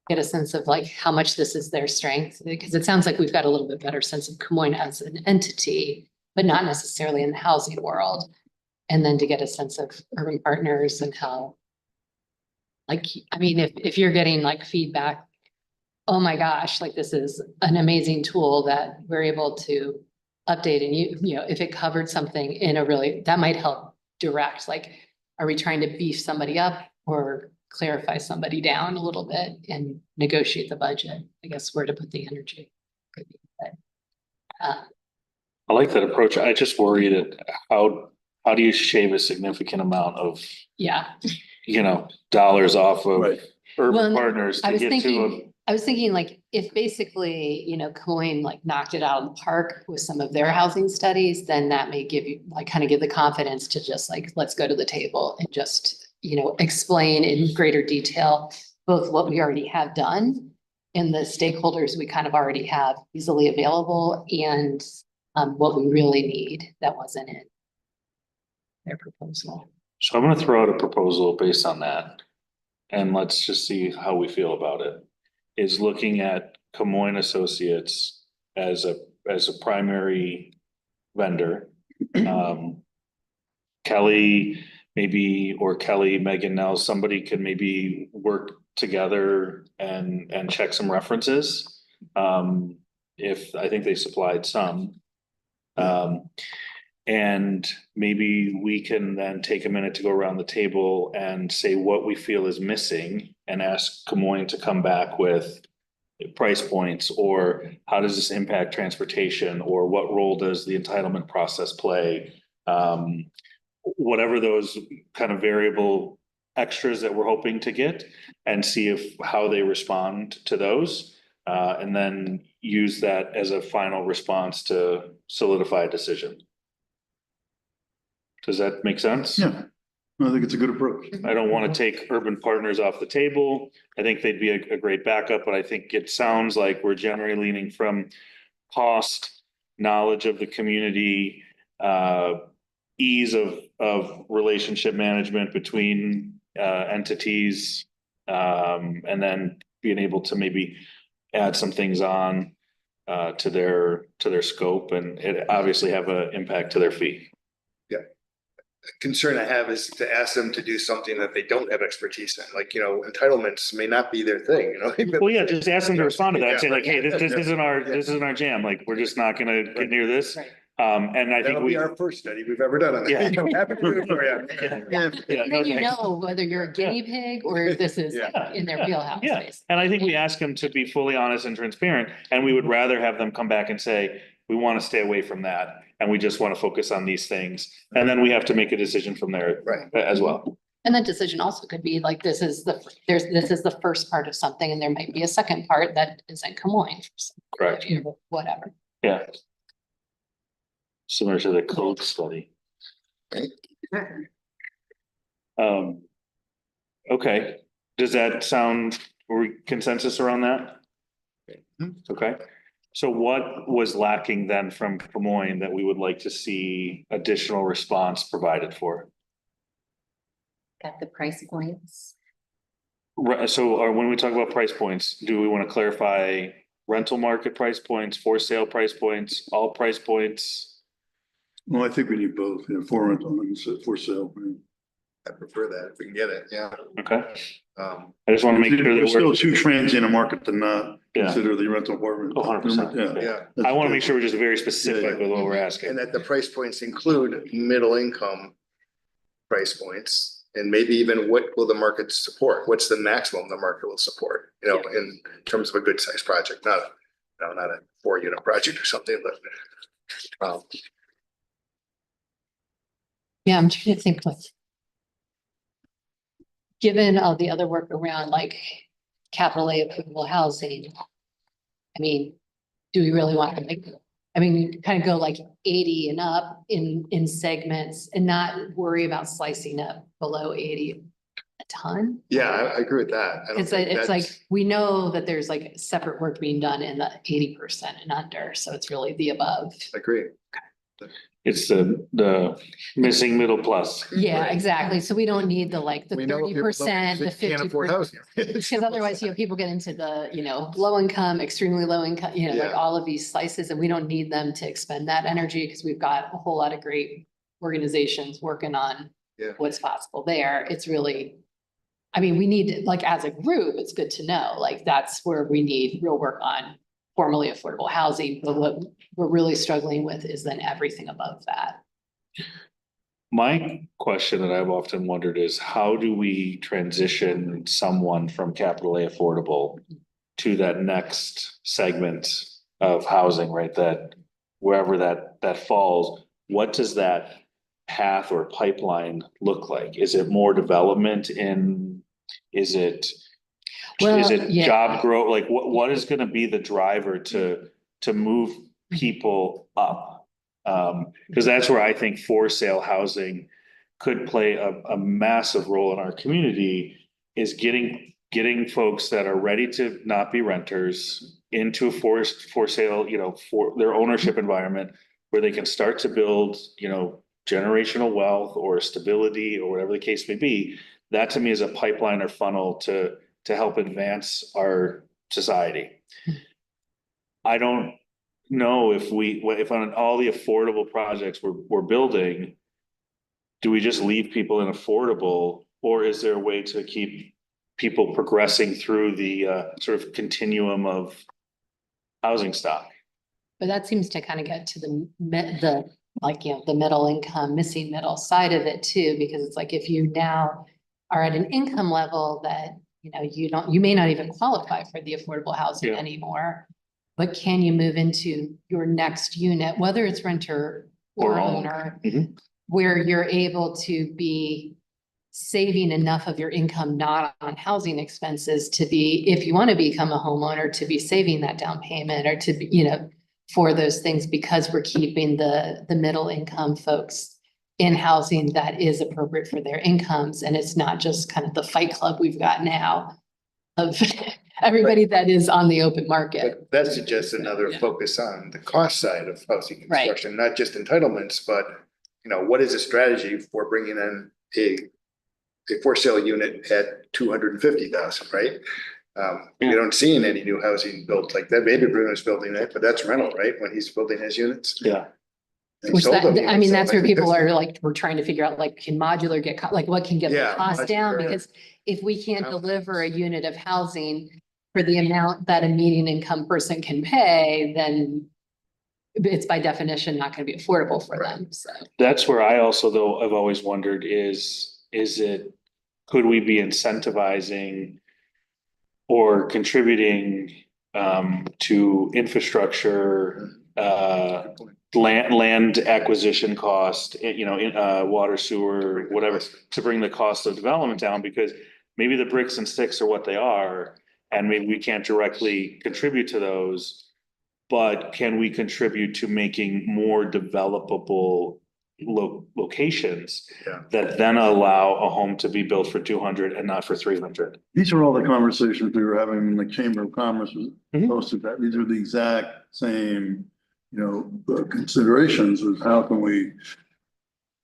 get a sense of like how much this is their strength, because it sounds like we've got a little bit better sense of Des Moines as an entity, but not necessarily in the housing world. And then to get a sense of Urban Partners and how, like, I mean, if you're getting like feedback, oh my gosh, like this is an amazing tool that we're able to update, and if it covered something in a really, that might help direct, like, are we trying to beef somebody up or clarify somebody down a little bit and negotiate the budget? I guess where to put the energy. I like that approach. I just worry that how do you shave a significant amount of, Yeah. dollars off of Right. Urban Well, Partners I to was get thinking like, if basically, Coin like knocked it out of the park with some of their housing studies, then that may give you like kind of give the confidence to just like, let's go to the table and just, explain in greater detail both what we already have done and the stakeholders we kind of already have easily available, and what we really need that wasn't in their proposal. So I'm gonna throw out a proposal based on that. And let's just see how we feel about it. Is looking at Des Moines Associates as a primary vendor. Kelly, Megan Nels, somebody could maybe work together and check some references. If I think they supplied some. And maybe we can then take a minute to go around the table and say what we feel is missing and ask Des Moines to come back with price points, or how does this impact transportation, or what role does the entitlement process play? Whatever those kind of variable extras that we're hoping to get, and see how they respond to those. And then use that as a final response to solidify a decision. Does that make sense? Yeah, I think it's a good approach. I don't want to take Urban Partners off the table. I think they'd be a great backup, but I think it sounds like we're generally leaning from cost, knowledge of the community, ease of relationship management between entities, and then being able to maybe add some things on to their scope, and it obviously have an impact to their fee. Concern I have is to ask them to do something that they don't have expertise in, like, entitlements may not be their thing, Well, yeah, just ask them to respond to that and say like, hey, this isn't our jam. Like, we're just not gonna get near this. Right. And I think That'll we. be our first study we've ever done on Yeah. that. Happy to do it for you. Yeah. Yeah, And then you thanks. know whether you're a guinea pig or if this is like Yeah. in their wheelhouse. Yeah, basically. and I think we ask them to be fully honest and transparent, and we would rather have them come back and say, we want to stay away from that. And we just want to focus on these things, and then we have to make a decision from there. Right. As well. And that decision also could be like, this is the first part of something and there might be a second part that isn't Camoin. Correct. Whatever. Yeah. Similar to the code study. Okay, does that sound, are we consensus around that? Okay, so what was lacking then from Camoin that we would like to see additional response provided for? Got the price points. Right, so when we talk about price points, do we want to clarify rental market price points, for sale price points, all price points? Well, I think we need both, for rental and for sale. I prefer that if we can get it, yeah. Okay, Um, I just want to make sure There's that still we're, too transient a market to not Yeah. consider the rental apartment. Oh, 100%. Yeah. yeah, I want to make sure we're just very specific Yeah. with what we're and asking. that the price points include middle income price points. And maybe even what will the market support? What's the maximum the market will support, you know, in terms of a good sized project, not a 4-unit project or something, but. Yeah, I'm trying to think like. Given all the other work around like capital A approvable housing. I mean, do we really want to make, kind of go like 80 and up in segments and not worry about slicing up below 80 a ton? Yeah, I agree with that. I don't It's like, think it's that's- like, we know that there's like separate work being done in the 80% and under, so it's really the above. Agree. It's the missing middle plus. Yeah, Right. exactly. So we don't need the like the We know what 30%, the people can't 50%. afford housing. Because otherwise, people get into the, low income, extremely low income, like Yeah. all of these slices, and we don't need them to expend that energy because we've got a whole lot of great organizations working on Yeah. what's possible there. It's really, we need, like, as a group, it's good to know, like, that's where we need real work on formerly affordable housing, but what we're really struggling with is then everything above that. My question that I've often wondered is how do we transition someone from capital A affordable to that next segment of housing, right? That wherever that falls, what does that path or pipeline look like? Is it more development is it Well, yeah. job growth? Like what is gonna be the driver to move people up? Because that's where I think for sale housing could play a massive role in our community is getting folks that are ready to not be renters into a for sale, for their ownership environment where they can start to build, generational wealth or stability or whatever the case may be. That to me is a pipeline or funnel to help advance our society. I don't know if on all the affordable projects we're building, do we just leave people in affordable, or is there a way to keep people progressing through the sort of continuum of housing stock? But that seems to kind of get to the middle income, missing middle side of it too, because it's like if you now are at an income level that, you may not even qualify for the affordable housing Yeah. anymore. But can you move into your next unit, whether it's renter or Or own. owner, Mhm. where you're able to be saving enough of your income, not on housing expenses, to be, if you want to become a homeowner, to be saving that down payment or to be, for those things, because we're keeping the middle income folks in housing that is appropriate for their incomes. And it's not just kind of the fight club we've got now of everybody that is on the open market. But that suggests another focus on the cost side of housing Right. construction, not just entitlements, but, what is a strategy for bringing in a for sale unit at 250,000, right? You don't see in any new housing built like that. Maybe Bruno's building it, but that's rental, right? When he's building his units. Yeah. He Which sold them that, units, so that's where think people that's- are like, we're trying to figure out, like, can modular get, like, what can get the Yeah, cost down? modular. Because if we can't Yeah. deliver a unit of housing for the amount that a median income person can pay, then it's by definition not gonna be affordable for them, so. That's where I also, though, I've always wondered could we be incentivizing or contributing to infrastructure, land acquisition cost, water, sewer, whatever, to bring the cost of development down, because maybe the bricks and sticks are what they are, and maybe we can't directly contribute to those. But can we contribute to making more developable locations Yeah. that then allow a home to be built for 200 and not for 300? These are all the conversations we were having in the Chamber of Commerce was Mhm. posted that. These are the exact same, considerations of how can we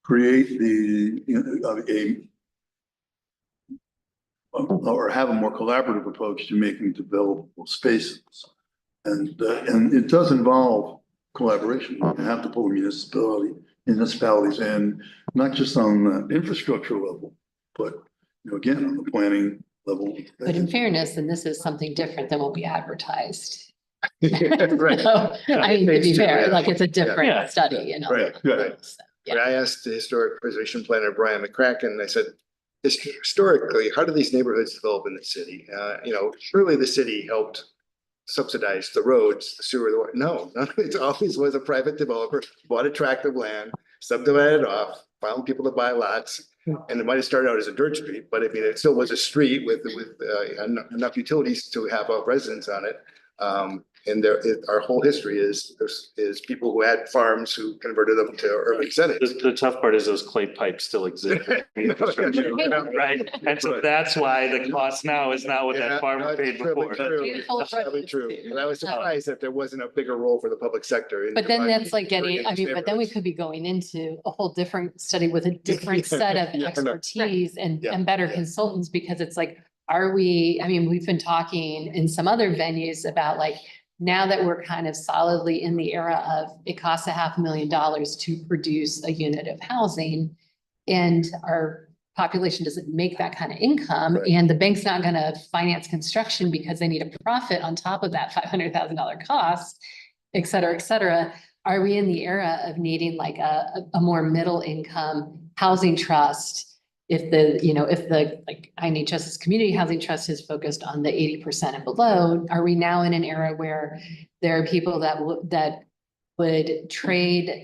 create or have a more collaborative approach to making developable spaces. And it does involve collaboration. You have to pull municipalities in, not just on the infrastructure level, but, again, on the planning level. But in fairness, and this is something different than what we advertised. Right. So, I mean, to be fair, Yeah. like, it's a Yeah. different study, you know. Right, right. So, When I asked the historic preservation planner, Brian McCracken, I said, historically, how do these neighborhoods develop in the city? Surely the city helped subsidize the roads, the sewer, the water. No, it always was a private developer, bought a tract of land, subdivided it off, found people to buy lots. And it might have started out as a dirt street, but I mean, it still was a street with enough utilities to have a residence on it. And our whole history is people who had farms who converted them to urban centers. The tough part is those clay pipes still exist. Right, and so that's why the cost now is not what Yeah, that farmer that's paid probably before. true. Beautiful That's probably roads, true. too. And I was surprised that there wasn't a bigger role for the public sector. But then that's like providing getting, I mean, but then we neighborhoods. could be going into a whole different study with a different set of Yeah, I know. expertise and Yeah, better yeah. consultants, because it's like, we've been talking in some other venues about like, now that we're kind of solidly in the era of it costs $500,000 to produce a unit of housing, and our population doesn't make that kind of income, Right. and the bank's not gonna finance construction because they need a profit on top of that $500,000 cost, et cetera, et cetera. Are we in the era of needing like a more middle income housing trust? If the like INHS's community housing trust is focused on the 80% and below, are we now in an era where there are people that would trade,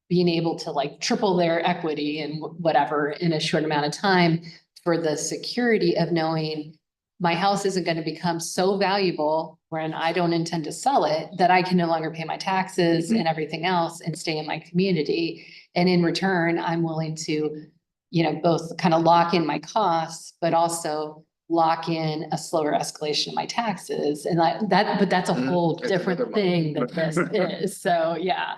being able to like triple their equity and whatever in a short amount of time for the security of knowing my house isn't going to become so valuable when I don't intend to sell it, that I can no longer pay my taxes and everything else and stay in my community. And in return, I'm willing to, both kind of lock in my costs, but also lock in a slower escalation of my taxes. And but that's a Mhm. whole That's different another thing model. that this is. So, yeah.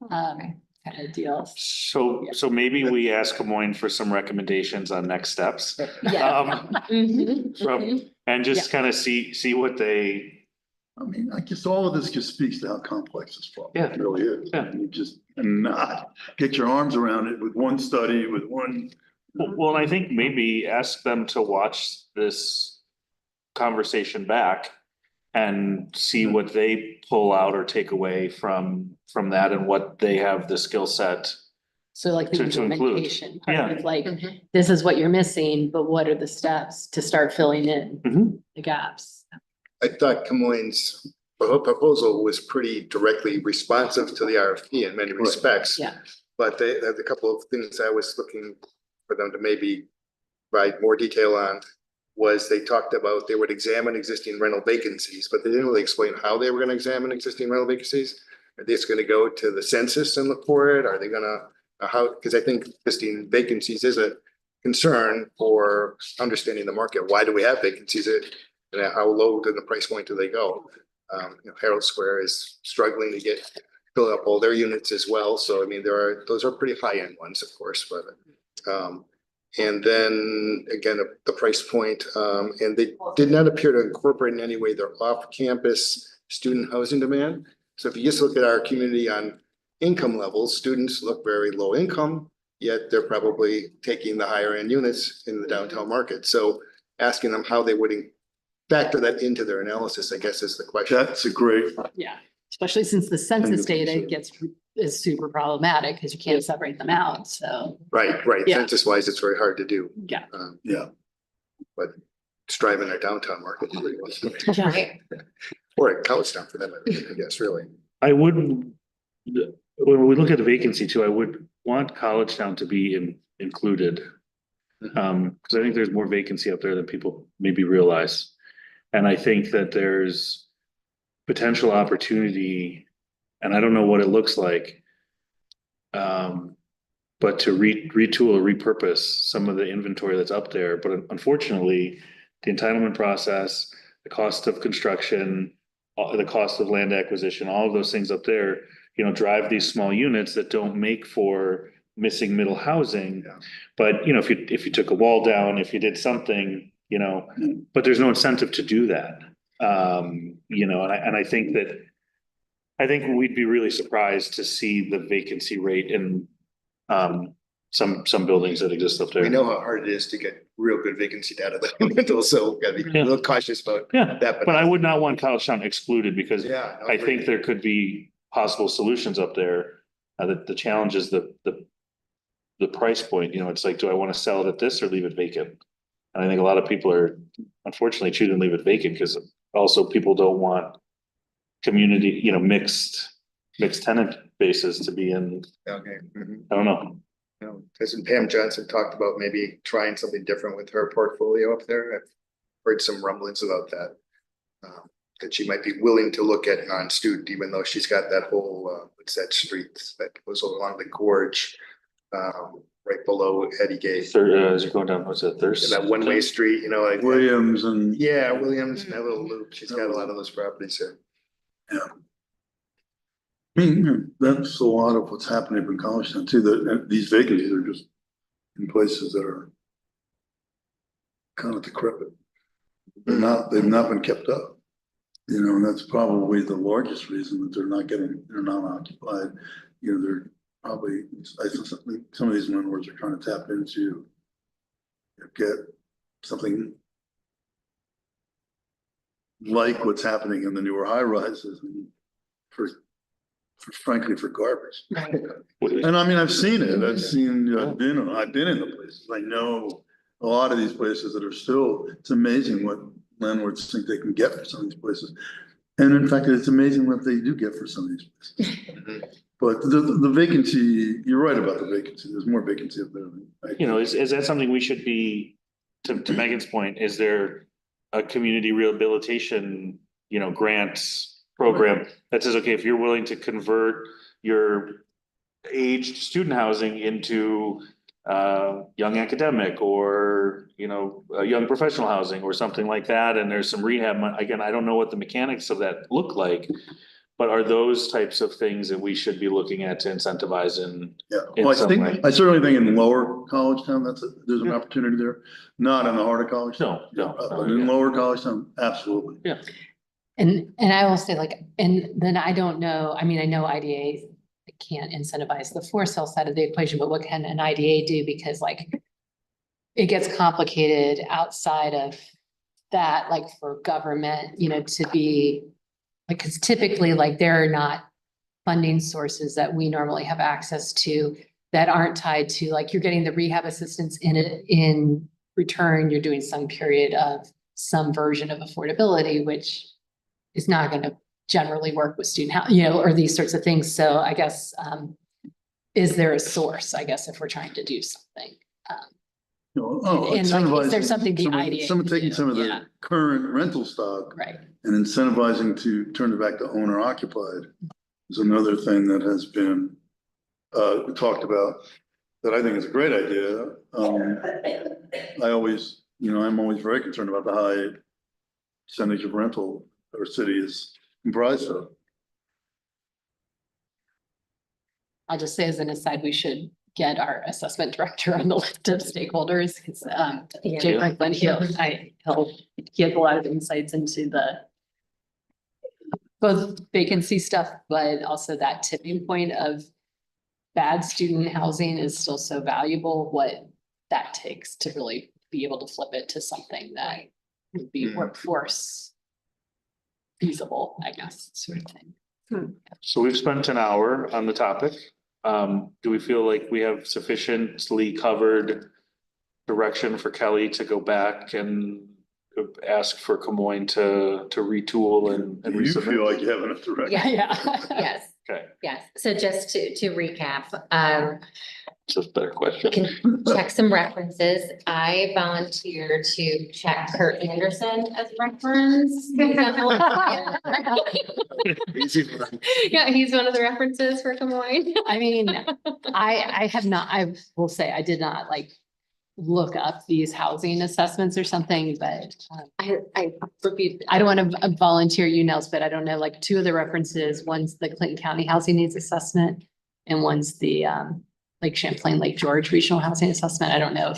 Kind of deals. So maybe we ask Des Moines for some recommendations on next steps. Yeah. Mhm, From, mhm. and just kind of see what they, I mean, I guess all of this just speaks to how complex this problem Yeah. really is. Yeah. And you just cannot get your arms around it with one study, with one. well, I think maybe ask them to watch this conversation back and see what they pull out or take away from that, and what they have the skill set. So like the To include. implementation part Yeah. of like, Mhm. this is what you're missing, but what are the steps to start filling in Mhm. the gaps? I thought Camoins' proposal was pretty directly responsive to the RFP in many respects. Yeah. But they had a couple of things I was looking for them to maybe provide more detail on. Was they talked about they would examine existing rental vacancies, but they didn't really explain how they were gonna examine existing rental vacancies. Are they just gonna go to the census and look for it? Are they gonna, how, because I think existing vacancies is a concern for understanding the market. Why do we have vacancies? And how low to the price point do they go? Herald Square is struggling to fill up all their units as well. So I mean, those are pretty high end ones, of course, but and then again, the price point, and they did not appear to incorporate in any way their off-campus student housing demand. So if you just look at our community on income levels, students look very low income, yet they're probably taking the higher end units in the downtown market. So asking them how they would factor that into their analysis, I guess, is the question. That's a great, Yeah. Especially since the census that's data true. is super problematic because you can't separate them out, so, Right, Yeah. census wise, it's very hard to do. yeah. Yeah, It's driving our downtown market. pretty much. Right. Or at Collegetown for that matter, I guess, really. I would, when we look at the vacancy too, I would want College Town to be included. Because I think there's more vacancy up there than people maybe realize. And I think that there's potential opportunity, and I don't know what it looks like. But to retool or repurpose some of the inventory that's up there, but unfortunately, the entitlement process, the cost of construction, the cost of land acquisition, all of those things up there, drive these small units that don't make for missing middle housing. Yeah. But, if you took a wall down, if you did something, but there's no incentive to do that. And I think we'd be really surprised to see the vacancy rate in some buildings that exist up there. We know how hard it is to get real good vacancy data though, so gotta be a little cautious about Yeah, that. but I would not want College Town excluded because Yeah. no, I think there could be possible solutions up there. The challenge is the price point, it's like, do I want to sell it at this or leave it vacant? And I think a lot of people are unfortunately choosing to leave it vacant because also people don't want community, mixed tenant bases to be in, Okay. Mhm. I don't know. Hasn't Pam Johnson talked about maybe trying something different with her portfolio up there? I've heard some rumblings about that. That she might be willing to look at non-student, even though she's got that whole, what's that street that goes along the gorge, right below Eddie Gate. As you're going down, what's that, Thirst? That one-way street, like. Williams and. Yeah, Williams, and that little loop. She's got a lot of those properties there. I mean, that's a lot of what's happening up in College Town too, that these vacancies are just in places that are kind of decrepit. They've not been kept up, and that's probably the largest reason that they're not occupied. They're probably, I think some of these landlords are trying to tap into, get something like what's happening in the newer high rises and frankly, for garbage. And I mean, I've seen it. I've been in the places. I know a lot of these places that are still, it's amazing what landlords think they can get for some of these places. And in fact, it's amazing what they do get for some of these places. But the vacancy, you're right about the vacancy. There's more vacancy up there. Is that something we should be, to Megan's point, is there a community rehabilitation, grants program that says, okay, if you're willing to convert your aged student housing into young academic or, young professional housing or something like that, and there's some rehab, again, I don't know what the mechanics of that look like, but are those types of things that we should be looking at to incentivize in Well, some way? I certainly think in lower College Town, there's an opportunity there, not in the heart of College Town. No. But in lower College Town, absolutely. Yeah. And I will say and then I don't know, I mean, I know IDA can't incentivize the for sale side of the equation, but what can an IDA do? Because it gets complicated outside of that, for government, to be, because typically there are not funding sources that we normally have access to that aren't tied to, you're getting the rehab assistance in return, you're doing some period of some version of affordability, which is not going to generally work with student housing, or these sorts of things. So I guess, is there a source, I guess, if we're trying to do something? And is there something the IDA Someone taking some of Yeah. the current rental stock Right. and incentivizing to turn it back to owner occupied is another thing that has been talked about that I think is a great idea. I'm always very concerned about the high percentage of rental our city is comprised of. I'll just say as an aside, we should get our assessment director on the list of stakeholders, because Jay Franklin, he has a lot of insights into the both vacancy stuff, but also that tipping point of bad student housing is still so valuable, what that takes to really be able to flip it to something that would be workforce feasible, I guess, sort of thing. So we've spent an hour on the topic. Do we feel like we have sufficiently covered direction for Kelly to go back and ask for Camoin to retool and Do you feel resubmit? like you have enough direction? Yeah. Yes, Okay, yes. So just to recap, so it's a better question. can check some references. I volunteer to check Kurt Anderson as reference. Easy one. Yeah, he's one of the references for Camoin. I mean, I have not, I will say, I did not like look up these housing assessments or something, but I reviewed. I don't want to volunteer you, Nels, but I don't know, like two of the references, one's the Clinton County Housing Needs Assessment and one's the like Champlain Lake George Regional Housing Assessment. I don't know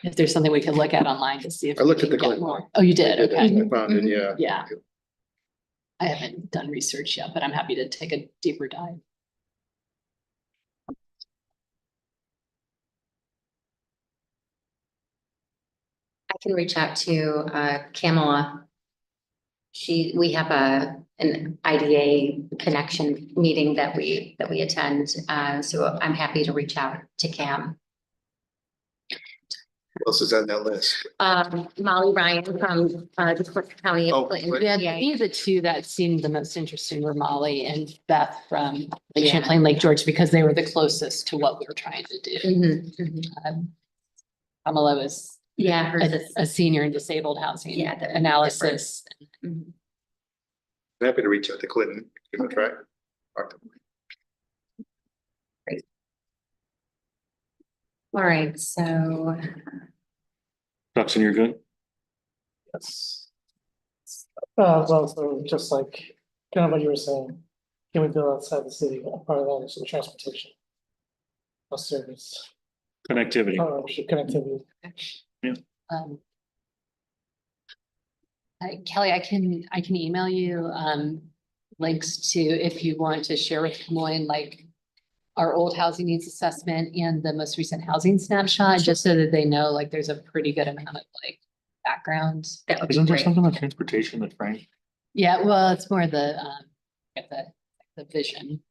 if there's something we could look at online to see if. I looked we at the can get Clinton. more. Oh, you did? Okay. I found it, yeah. Yeah. I haven't done research yet, but I'm happy to take a deeper dive. I can reach out to Kamala. We have an IDA connection meeting that we attend, so I'm happy to reach out to Cam. Who else is on that list? Molly Ryan from the Clinton County. Oh, Clinton right. Yeah, PA. these are the two that seemed the most interesting were Molly and Beth from Lake Yeah. Champlain Lake George, because they were the closest to what we were trying to do. Mhm, mhm. Kamala was Yeah, hers is. a senior in disabled housing Yeah, they're analysis. Mhm. I'm happy to reach out to Clinton, give him a try. All right, so Dustin, you're good? Yes. Well, so just like, kind of what you were saying, can we build outside the city? A part of that is the transportation. A service, Connectivity. connectivity. Um, Kelly, I can email you links to, if you want to share with Des Moines, like our old housing needs assessment and the most recent housing snapshot, just so that they know like there's a pretty good amount of like background. that would be Isn't there great. something on transportation that Frank? Yeah, well, it's more the vision,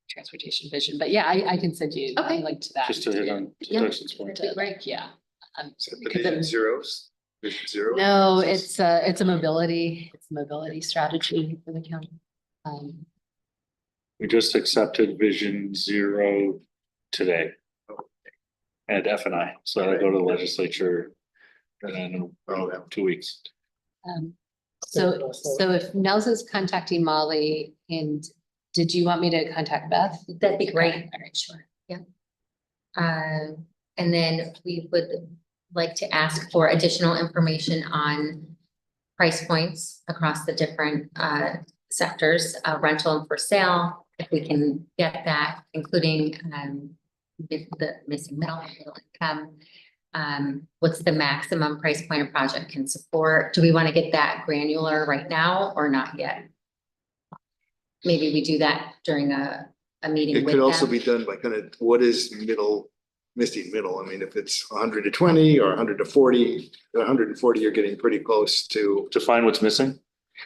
transportation vision, but yeah, I can send you a Okay. link to that. Just to hit on Yeah. Dustin's point. To, like, yeah. Is that the Because vision it- zeros? Vision zero? No, it's a mobility strategy for the county. We just accepted Vision Zero today. At F&I, so that'll go to the legislature in Oh, yeah. 2 weeks. So if Nels is contacting Molly, and did you want me to contact Beth? That'd be great. Okay, all right, sure. And then we would like to ask for additional information on price points across the different sectors, rental and for sale. If we can get that, including the missing middle income. What's the maximum price point a project can support? Do we want to get that granular right now or not yet? Maybe we do that during a meeting It with could also them. be done by kind of, what is missing middle? I mean, if it's 100 to 20 or 100 to 40, 140, you're getting pretty close to, Define what's missing.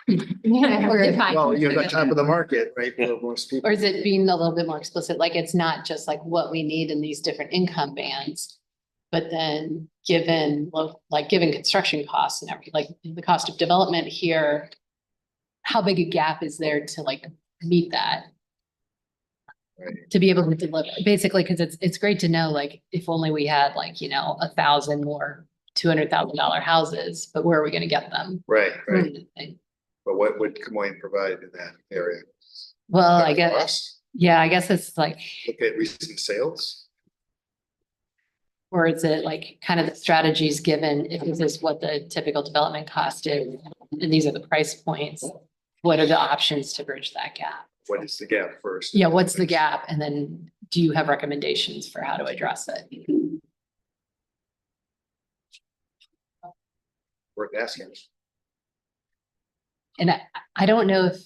Yeah, or define- well, you're the top of the market, right, for most people. Or is it being a little bit more explicit, like it's not just like what we need in these different income bands? But then given construction costs and everything, like the cost of development here, how big a gap is there to like meet that? Right. To be able to deliver, basically, because it's great to know, like, if only we had like, 1,000 more $200,000 houses, but where are we gonna get them? Right, right. And- But what would Des Moines provide in that area? Well, I guess, Costs? yeah, I guess it's like, Look at recent sales. or is it like kind of the strategies given, if this is what the typical development cost is, and these are the price points, what are the options to bridge that gap? What is the gap first? Yeah, what's the gap? And then do you have recommendations for how to address it? Worth asking. And I don't know if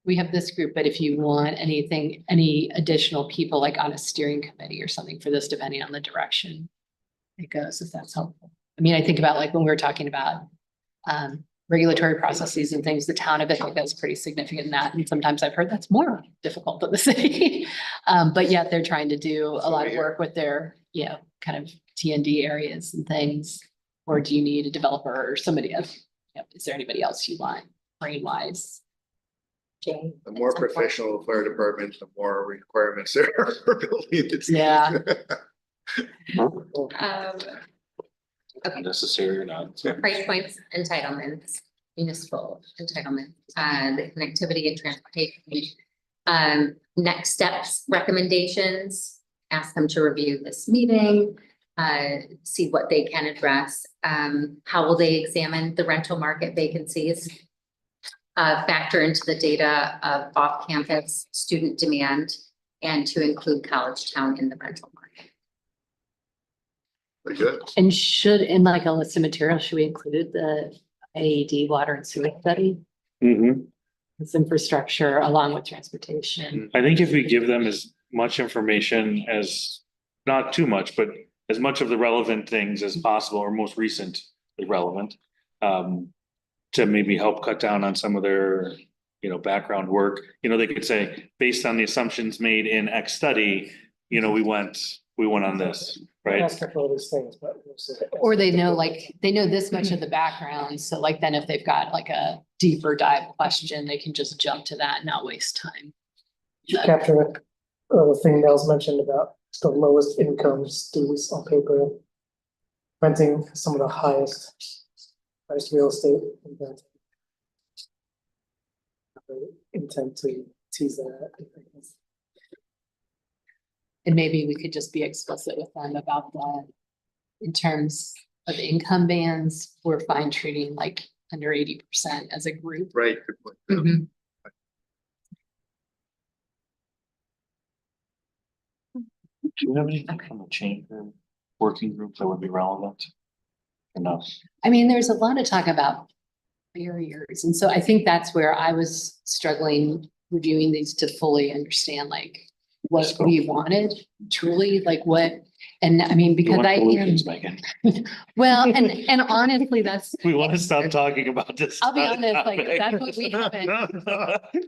we have this group, but if you want anything, any additional people like on a steering committee or something for this, depending on the direction it goes, if that's helpful. I mean, I think about like when we were talking about regulatory processes and things, the town of Ithaca is pretty significant in that. And sometimes I've heard that's more difficult than the city. But yet they're trying to do a lot of work with their, you know, kind of T and D areas and things. Or do you need a developer or somebody else? Yep. Is there anybody else you want brain wise? Jane? The more professional the fire department, the more requirements there are for building. It's- Yeah. Okay, Necessary or not. so. price points, entitlements, municipal entitlement, the connectivity and transportation. Next steps, recommendations, ask them to review this meeting, see what they can address. How will they examine the rental market vacancies? Factor into the data of off-campus student demand and to include College Town in the rental market. Very good. And should, in like a list of materials, should we include the AED water and sewer study? Mhm. It's infrastructure along with transportation. I think if we give them as much information as, not too much, but as much of the relevant things as possible, or most recently relevant. To maybe help cut down on some of their, you know, background work, you know, they could say, based on the assumptions made in X study, you know, we went on this, right? Ask for all these things, but. Or they know, like, they know this much of the background, so like then if they've got like a deeper dive question, they can just jump to that and not waste time. Capture the thing that was mentioned about the lowest income students on paper. Renting some of the highest real estate. in that. Intent to tease that. And maybe we could just be explicit with them about that. In terms of income bands, we're fine treating like under 80% as a group. Right. Good point. Mhm. Do you have anything from the chamber working group that would be relevant? Enough. I mean, there's a lot of talk about barriers, and so I think that's where I was struggling reviewing these to fully understand like what we wanted truly, like what, and I mean, We because want I am, solutions, Megan. well, and honestly, that's, We want to stop talking about this. I'll be honest, like, that's what we haven't.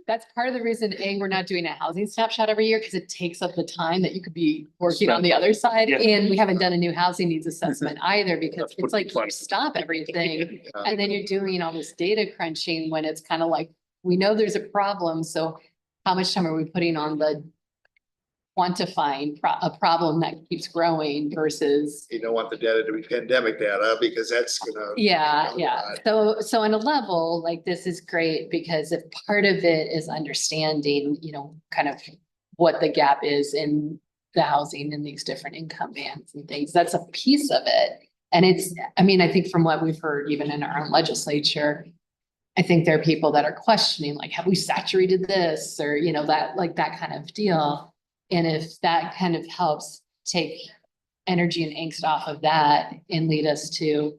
That's part of the reason, A, we're not doing a housing snapshot every year, because it takes up the time that you could be working on the other side. Yeah. And we haven't done a new housing needs assessment either, because That's it's like fun. you stop everything. Yeah. And then you're doing all this data crunching when it's kind of like, we know there's a problem, so how much time are we putting on the quantifying a problem that keeps growing versus, You don't want the data to be pandemic data because that's gonna. yeah. So on a level, like, this is great, because if part of it is understanding, you know, kind of what the gap is in the housing in these different income bands and things, that's a piece of it. And it's, I mean, I think from what we've heard, even in our own legislature, I think there are people that are questioning, like, have we saturated this, or, you know, that, like, that kind of deal. And if that kind of helps take energy and angst off of that and lead us to,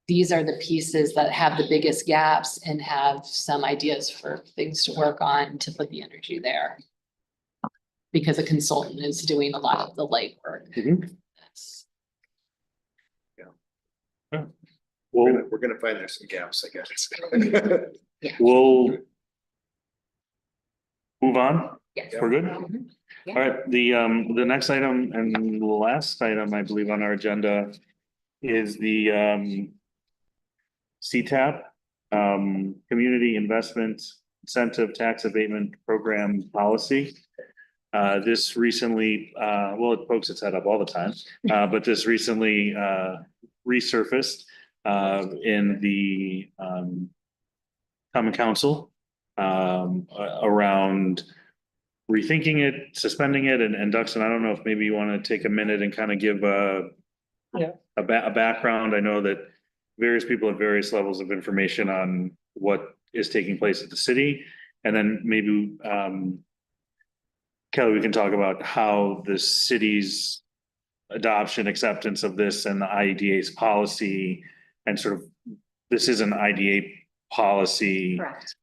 these are the pieces that have the biggest gaps, and have some ideas for things to work on to put the energy there. Because a consultant is doing a lot of the legwork. Mhm. We're gonna find there's some gaps, I guess. We'll move on. Yes. We're good? Mhm. All right, the next item and the last item, I believe, on our agenda is the CTAP, Community Investment Incentive Tax Abatement Program Policy. This recently, well, it pokes its head up all the time, but this recently resurfaced in the Common Council around rethinking it, suspending it, and Duxon, I don't know if maybe you want to take a minute and kind of give a background. I know that various people have various levels of information on what is taking place at the city, and then maybe Kelly, we can talk about how the city's adoption, acceptance of this and the IDA's policy, and sort of, this is an IDA policy Correct.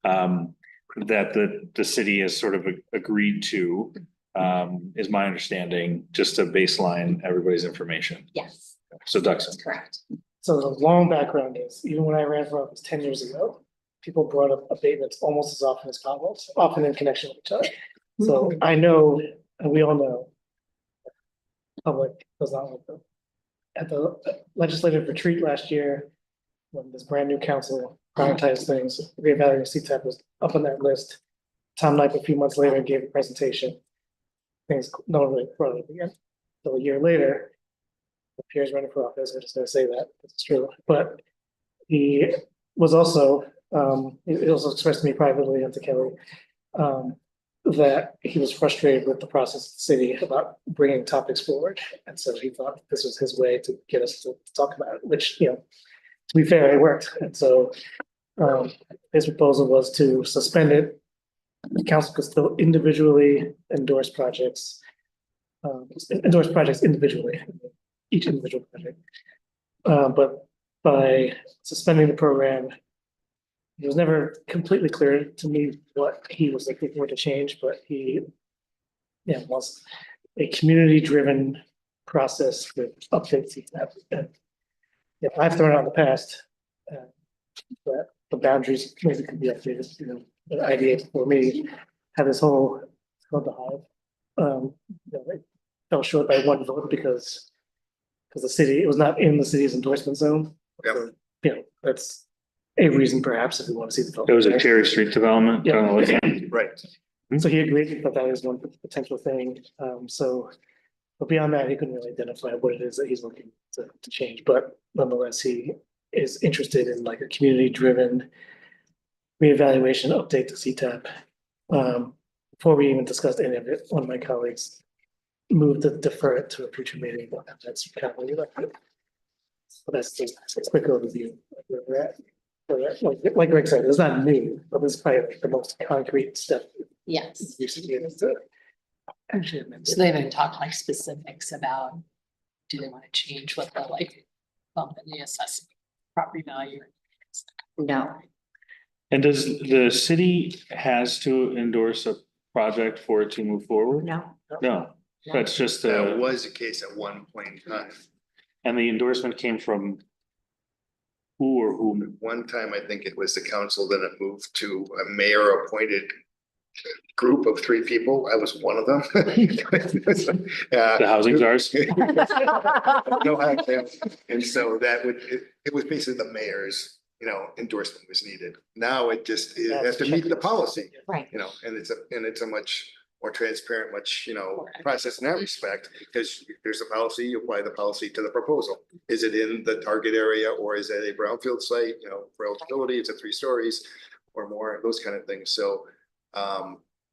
that the city has sort of agreed to, is my understanding, just to baseline everybody's information. Yes, So Duxon. that's correct. So the long background is, even when I ran for office 10 years ago, people brought up abatements almost as often as potholes, often in connection with each other. So I know, and we all know, public does not like them. At the legislative retreat last year, when this brand new council prioritized things, reevaluating CTAP was up on that list. Tom Knight, a few months later, gave a presentation. Things, no one really brought it up again. So a year later, the peers running for office, I'm just gonna say that, it's true, but he was also, he also expressed to me privately and to Kelly, that he was frustrated with the process of the city about bringing topics forward. And so he thought this was his way to get us to talk about it, which, you know, to be fair, it worked. And so his proposal was to suspend it. The council could still individually endorse projects individually, each individual project. But by suspending the program, it was never completely clear to me what he was looking for to change, but he, wants a community-driven process with updates. And I've thrown out in the past that the boundaries maybe could be updated. The idea for me had this whole it's called the hive. It fell short by one vote because the city, it was not in the city's endorsement zone. Yep. That's a reason perhaps if we want to see the vote. It was a Cherry Street development. Yeah. Kind of like- Right. So he agreed that that is one potential thing. But beyond that, he couldn't really identify what it is that he's looking to change. But nonetheless, he is interested in like a community-driven reevaluation update to CTAP. Before we even discussed any of it, one of my colleagues moved to defer it to a future meeting. That's kind of what we like. So that's just a quick overview of where we're at. Like Greg said, it's not new, but it's probably like the most concrete step. Yes. Recent years to actually amend So it. they haven't talked like specifics about, do they want to change what the like bump in the assessment property value? No, And does the city has to endorse a project for it to move forward? no. No, that's just, That was the case at one point in time. and the endorsement came from who or whom? One time, I think it was the council, then it moved to a mayor appointed group of 3 people. I was one of them. The housing czars? No, and so that it was basically the mayor's, endorsement was needed. Now it just, it has to meet the policy, Right. and it's a much more transparent, much, process in that respect, because there's a policy, you apply the policy to the proposal. Is it in the target area or is it a brownfield site, for eligibility, it's a 3 stories or more, those kind of things. So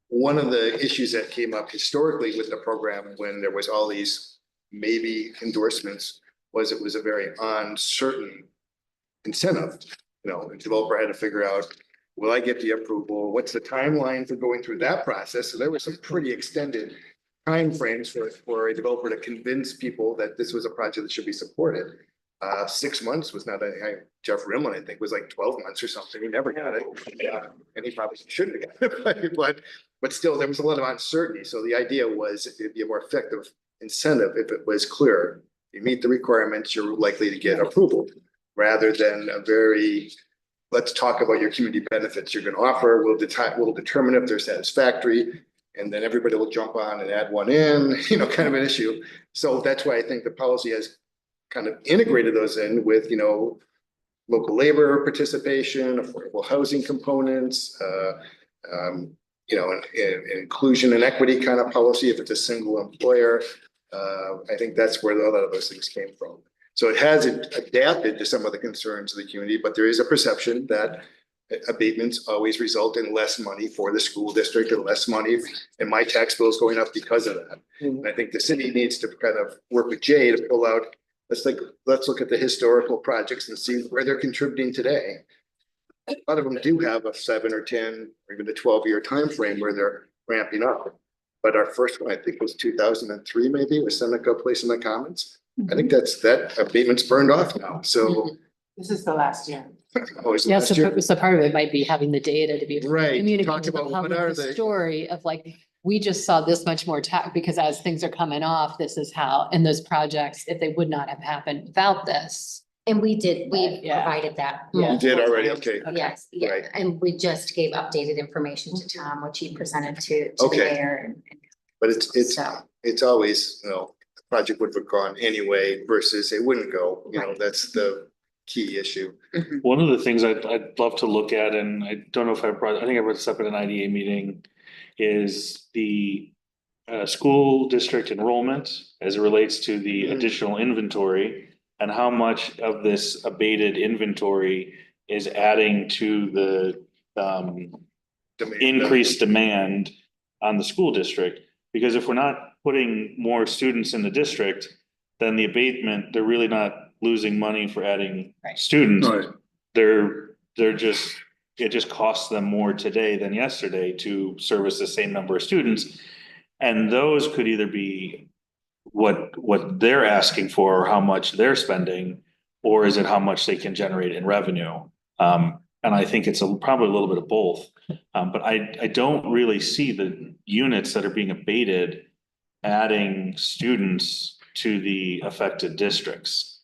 one of the issues that came up historically with the program when there was all these maybe endorsements was it was a very uncertain incentive. The developer had to figure out, will I get the approval? What's the timeline for going through that process? So there were some pretty extended timeframes for a developer to convince people that this was a project that should be supported. 6 months was not Jeff Rimlin, I think, was like 12 months or something. He never got it. And he probably shouldn't have gotten it, but still there was a lot of uncertainty. So the idea was it'd be a more effective incentive if it was clear. You meet the requirements, you're likely to get approval rather than a very, let's talk about your community benefits you're going to offer. We'll determine if they're satisfactory. And then everybody will jump on and add one in, kind of an issue. So that's why I think the policy has kind of integrated those in with, local labor participation, affordable housing components, inclusion and equity kind of policy if it's a single employer. I think that's where a lot of those things came from. So it has adapted to some of the concerns of the community, but there is a perception that abatements always result in less money for the school district and less money, and my tax bill is going up because of that. And I think the city needs to kind of work with Jay to pull out, let's look at the historical projects and see where they're contributing today. A lot of them do have a 7 or 10 or even a 12-year time frame where they're ramping up. But our first one, I think, was 2003, maybe, with Seneca Place in the Commons. I think that abatement's burned off now. So This is the last year. Yeah, so part of it might be having the data to be able to Right, communicate talk to the about what public are the the- story of like, we just saw this much more tax, because as things are coming off, this is how, and those projects, if they would not have happened without this, And we Yeah. provided that. Yeah. You did already, okay. Yes, yeah, Right. and we just gave updated information to Tom, which he presented to the Okay. mayor and But it's so. always, the project would have gone anyway versus it wouldn't go, Right. that's the key issue. One of the things I'd love to look at, and I don't know if I think I brought this up at an IDA meeting, is the school district enrollment as it relates to the Mhm. additional inventory and how much of this abated inventory is adding to the Demand. increased demand on the school district. Because if we're not putting more students in the district, then the abatement, they're really not losing money for adding Right. students. Right. They're just, it just costs them more today than yesterday to service the same number of students. And those could either be what they're asking for, or how much they're spending, or is it how much they can generate in revenue? And I think it's probably a little bit of both. But I don't really see the units that are being abated adding students to the affected districts.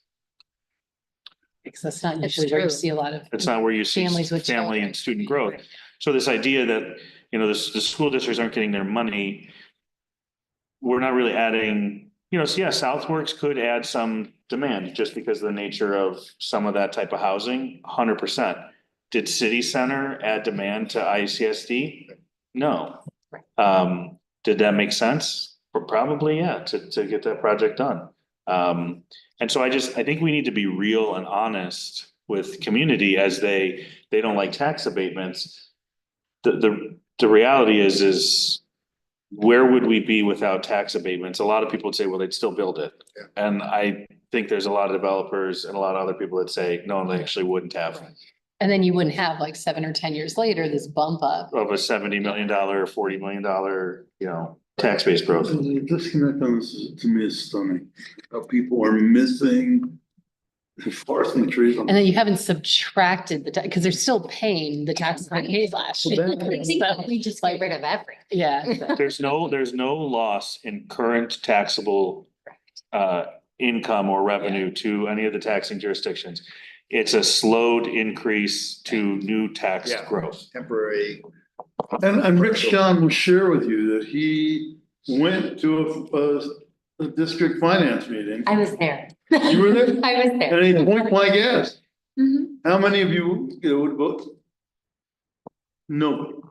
Because that's not That's usually where you true. see a lot of. It's not where you see Families with family children. and student growth. So this idea that, the school districts aren't getting their money. We're not really adding, so yeah, Southworks could add some demand just because of the nature of some of that type of housing, 100%. Did City Center add demand to ICSD? No. Did that make sense? Probably, yeah, to get that project done. And so I think we need to be real and honest with community as they don't like tax abatements. The reality is where would we be without tax abatements? A lot of people would say, well, they'd still build it. Yeah. And I think there's a lot of developers and a lot of other people that say, no, they actually wouldn't have. And then you wouldn't have like 7 or 10 years later, this bump up. Of a $70 million, $40 million, tax base growth. The disconnect on this to me is stunning. How people are missing the forest and the trees. And then you haven't subtracted the, because they're still paying the taxes they paid last year. I think So, we just get rid of everything. yeah. There's no loss in current taxable income or revenue to any of the taxing jurisdictions. It's a slowed increase to new tax Yeah. growth. Temporary. And Rick Sean will share with you that he went to a district finance meeting. I was there. You were there? I was there. And he point blank asked, Mhm. how many of you, would vote? No.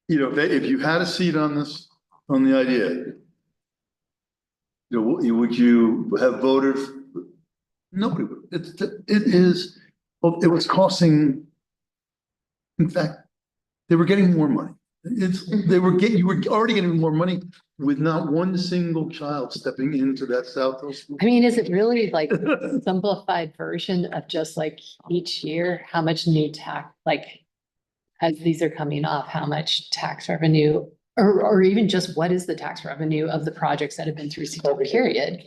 If you had a seat on the idea. Would you have voted? Nobody would. It was costing. In fact, they were getting more money. You were already getting more money with not one single child stepping into that South Hill school. I mean, is it really like a simplified version of just like each year, how much new tax, like as these are coming off, how much tax revenue, or even just what is the tax revenue of the projects that have been through CT period?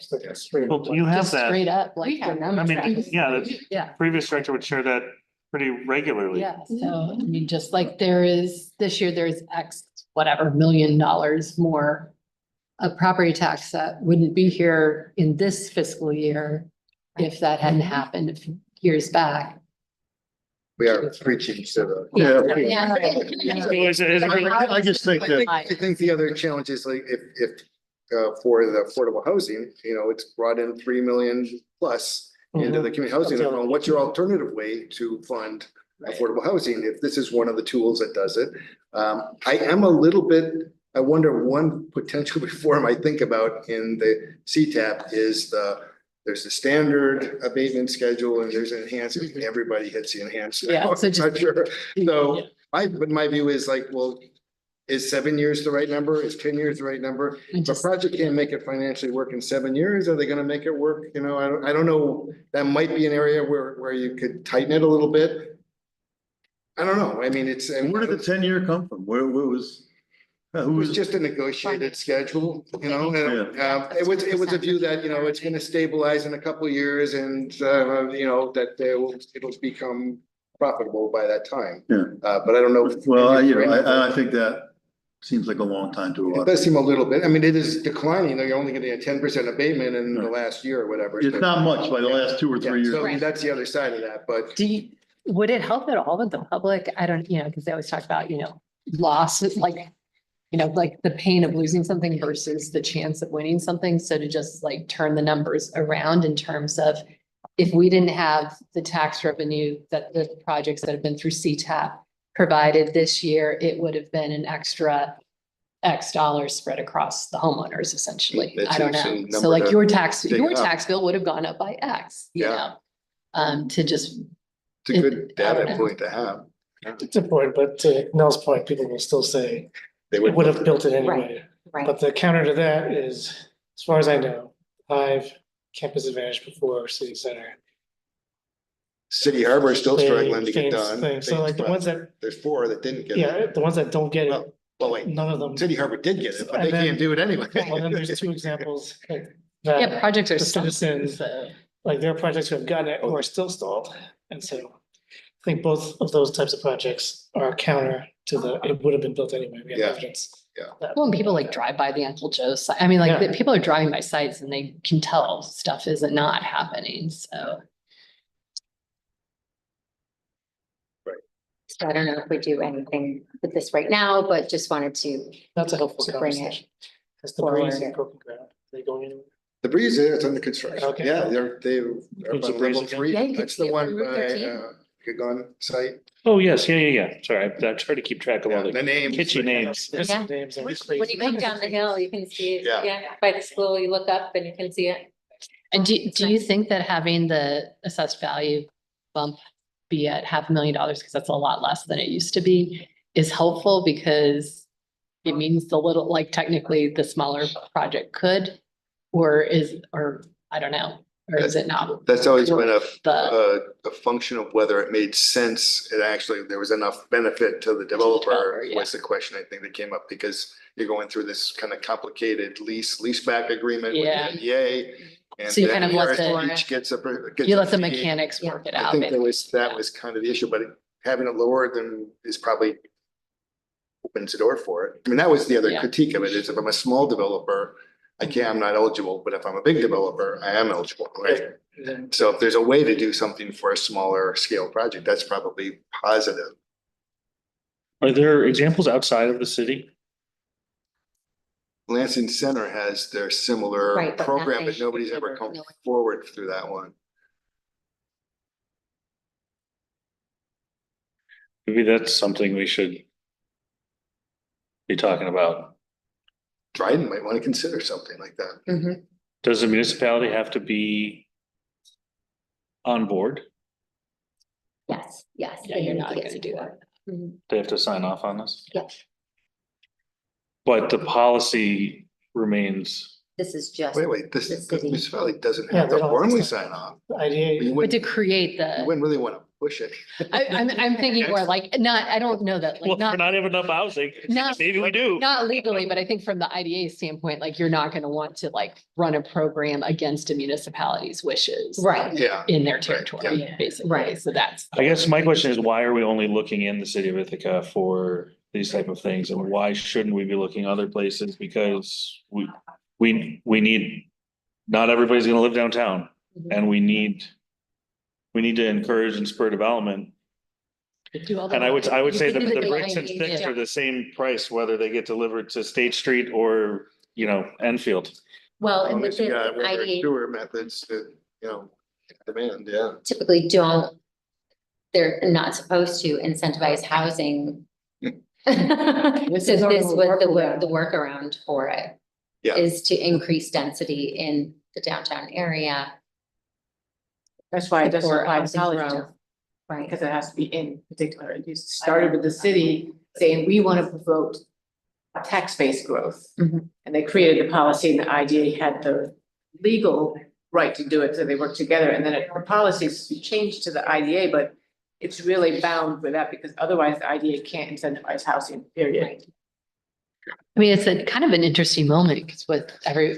Well, you have Just that. straight up, like. We have the numbers. I mean, yeah, the Yeah. previous director would share that pretty regularly. Yeah, so I mean, just like this year, there's X, whatever, $1 million more of property tax that wouldn't be here in this fiscal year if that hadn't happened a few years back. We are preaching to the. Yeah. Yeah. I just think that. I think the other challenge is like if for the affordable housing, it's brought in 3 million plus into the community housing. Well, what's your alternative way to fund affordable housing? If this is one of the tools that does it. I am a little bit, I wonder one potential reform I think about in the CTAP is there's a standard abatement schedule and there's an enhanced, everybody hits the enhanced. Yeah, so just- Not sure. So my view is like, well, is 7 years the right number? Is 10 years the right number? And If a just- project can't make it financially work in 7 years, are they gonna make it work? I don't know. That might be an area where you could tighten it a little bit. I don't know. I mean, it's. And where did the 10-year come from? Where was? It Who was was? just a negotiated schedule, and, Yeah. it was a view that, it's gonna stabilize in a couple of years and, that it'll become profitable by that time. Yeah. But I don't know. Well, I think that seems like a long time to a It lot. does seem a little bit, I mean, it is declining, you're only getting a 10% abatement in the last year or whatever. It's not much by the last 2 or 3 Yeah, years. so I mean, that's the other side of that, but Do you, would it help at all with the public? I don't, because they always talk about, loss, like, like the pain of losing something versus the chance of winning something. So to just like turn the numbers around in terms of if we didn't have the tax revenue that the projects that have been through CTAP provided this year, it would have been an extra X dollars spread across the homeowners essentially. That's I don't an interesting know. So number like to your tax dig up. bill would have gone up by X, Yeah. to just it's a good I don't data know. point to have. It's important, but to Nell's point, people will still say They it would have built it anyway. Right. But the counter to that is, as far as I know, Hive, Campus Advantage before City Center. City Harbor is still They struggling to get changed done. things. So like the ones that, There's 4 that didn't get it. yeah, the ones that don't get it, Well, wait, none of them. City Harbor did get it, but And they then- can't do it anyway. Well, then there's 2 examples. Like Yeah, that, projects are the still, citizens, like there are projects who have gotten it who are still stalled. And so I think both of those types of projects are counter to the, it would have been built anyway. We have Yeah. evidence. Yeah. that- well, and people like drive by the Uncle Joe's site. I mean, like, Yeah. people are driving by sites and they can tell stuff is not happening, so. So I don't know if we do anything with this right now, but just wanted to, That's a helpful To bring it conversation. Has the breeze forward. and broken ground, are they going anywhere? The Breeze there, it's under construction. Okay. Yeah, they're Who's on the Breeze level again? 3. Yeah, you can That's see the it one from Route by 13. Gagon site. Oh, yes, yeah. Sorry, I try to keep track of all Yeah, the the names. kitschy names. There's some names that are crazy. when you come down the hill, you can see it, Yeah. by the school, you look up and you can see it. And do you think that having the assessed value bump be at $500,000, because that's a lot less than it used to be, is helpful because it means the little, like technically the smaller project could, or I don't know, or is it not? That's always been The- a function of whether it made sense. It actually, there was enough benefit to the developer developer, yeah. was the question I think that came up because you're going through this kind of complicated lease back agreement with Yeah. the NDA. And So you then kind of let the- each gets a. You let the fee. mechanics work it I out. think that was kind of the issue, but having it lower than is probably opens the door for it. I mean, that was the other Yeah. critique of it is if I'm a small developer, I'm not eligible, but if I'm a big developer, I am eligible, right? And then So if there's a way to do something for a smaller scale project, that's probably positive. Are there examples outside of the city? Lansing Center has their similar Right, but program, but nothing- nobody's ever come no one- forward through that one. Maybe that's something we should be talking about. Dryden might want to consider something like that. Mhm. Does the municipality have to be on board? Yes. Yeah, they you're need not to get gonna do support. Mhm. They have to sign off on this? Yeah. But the policy remains, This is just. Wait, this The city. municipality doesn't Yeah, have they to don't have to formally sign sign off. the IDA, You But wouldn't, to create you the, wouldn't really want to push it. I'm thinking more like, I don't know that, well, like, if we're not, not having enough housing, not, maybe we do. not legally, but I think from the IDA standpoint, like, you're not gonna want to like run a program against a municipality's wishes. Right. Yeah. In their Right, territory, yeah. basically. Right. So that's. I guess my question is, why are we only looking in the city of Ithaca for these type of things? And why shouldn't we be looking other places? Because we need, not everybody's gonna live downtown. Mhm. And we need to encourage and spur development. Do all the And I would work. say You the can do the the bricks and IDA, sticks yeah. are the same price, whether they get delivered to State Street or, Enfield. Well, and Unless with you the got water and IDA sewer methods to, demand, yeah. typically they're not supposed to incentivize housing. So This this is was sort of a the workaround for it. Yeah. Is to increase density in the downtown area. That's why it doesn't for apply to housing college growth. town, Right. because it has to be in particular. It just started with the city saying, we want to promote tax-based growth. Mhm. And they created the policy and the IDA had the legal right to do it, so they worked together, and then the policies changed to the IDA, but it's really bound for that, because otherwise the IDA can't incentivize housing, period. I mean, it's a kind of an interesting moment because with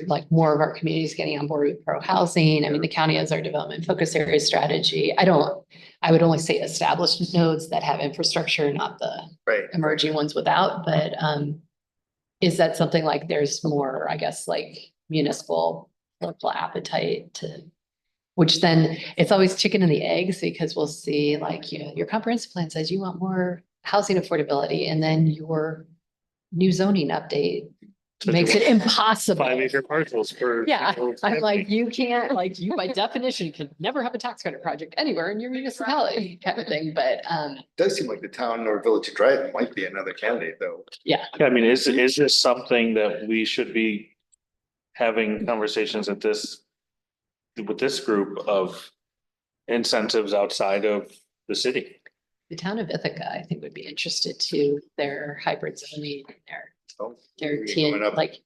like more of our communities getting on board with pro housing. I mean, the county has our development focus area strategy. I would only say established nodes that have infrastructure, not the Right. emerging ones without, but is that something like there's more, I guess, like municipal local appetite to, which then it's always chicken and the eggs because we'll see like, you know, your comprehensive plan says you want more housing affordability and then your new zoning update makes it impossible. 5 acre parcels for. Yeah, I'm like, you can't, like, you by definition can never have a tax credit project anywhere in your municipality kind of thing, but, It does seem like the town or village of Dryden might be another candidate though. yeah. I mean, is this something that we should be having conversations with this group of incentives outside of the city? The town of Ithaca, I think, would be interested to their hybrid zoning, their Coming up. like,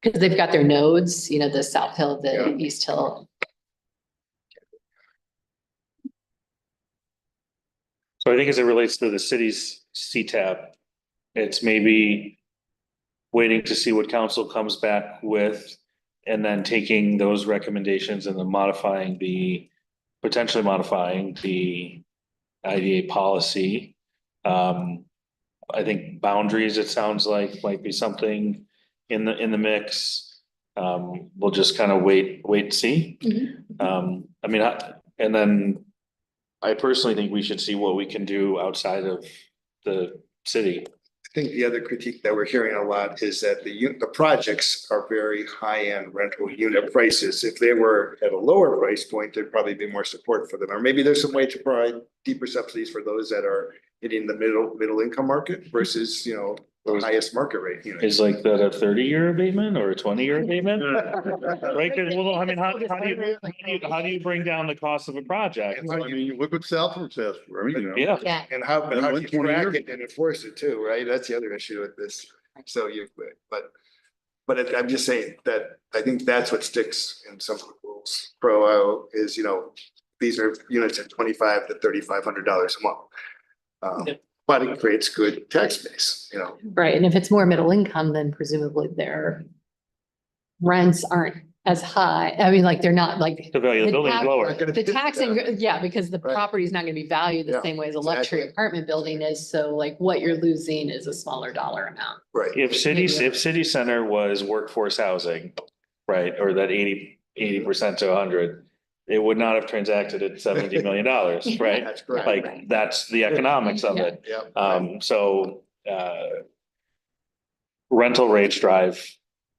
because they've got their nodes, you know, the South Hill, the Yeah. East Hill. So I think as it relates to the city's CTAP, it's maybe waiting to see what council comes back with and then taking those recommendations and then potentially modifying the IDA policy. I think boundaries, it sounds like might be something in the mix. We'll just kind of wait and see. I mean, and then I personally think we should see what we can do outside of the city. I think the other critique that we're hearing a lot is that the projects are very high-end rental unit prices. If they were at a lower price point, there'd probably be more support for them. Or maybe there's some way to provide deeper subsidies for those that are hitting the middle income market versus, you know, the highest market rate units. Is like that a 30-year abatement or a 20-year abatement? Right, 'cause, well, I mean, how do you bring down the cost of a project? I mean, look what Southwark's asked for, I mean, you know. Yeah, Yeah, And how And do went you 20 track years. it and enforce it too, right? That's the other issue with this. So I'm just saying that I think that's what sticks in some people's pro is, you know, these are units at $2,500 to $3,500 a month. But it creates good tax base, you know. Right, and if it's more middle income, then presumably their rents aren't as high. I mean, like, they're not like. the value of the building is tax- lower. The taxing, yeah, because the Right. property is not gonna be valued the Yeah, same way as a luxury exactly. apartment building is, so like what you're losing is a smaller dollar amount. Right. If city center was workforce housing, right, or that 80% to 100, it would not have transacted at $70 million, right? That's correct. Like, that's the economics of it. Yeah. So, rental rates drive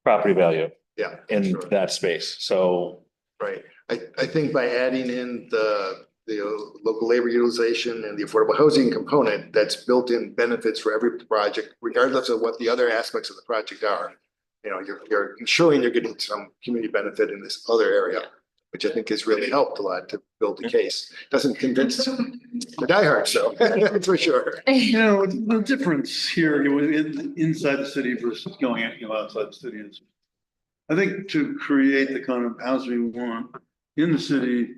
property value Yeah. in sure. that space. So, Right. I think by adding in the local labor utilization and the affordable housing component, that's built in benefits for every project, regardless of what the other aspects of the project are. You know, you're ensuring you're getting some community benefit in this other area, which I think has really helped a lot to build the case. Doesn't convince the diehards, so that's for sure. You know, the difference here, you know, inside the city versus going outside the city is, I think to create the kind of housing we want in the city,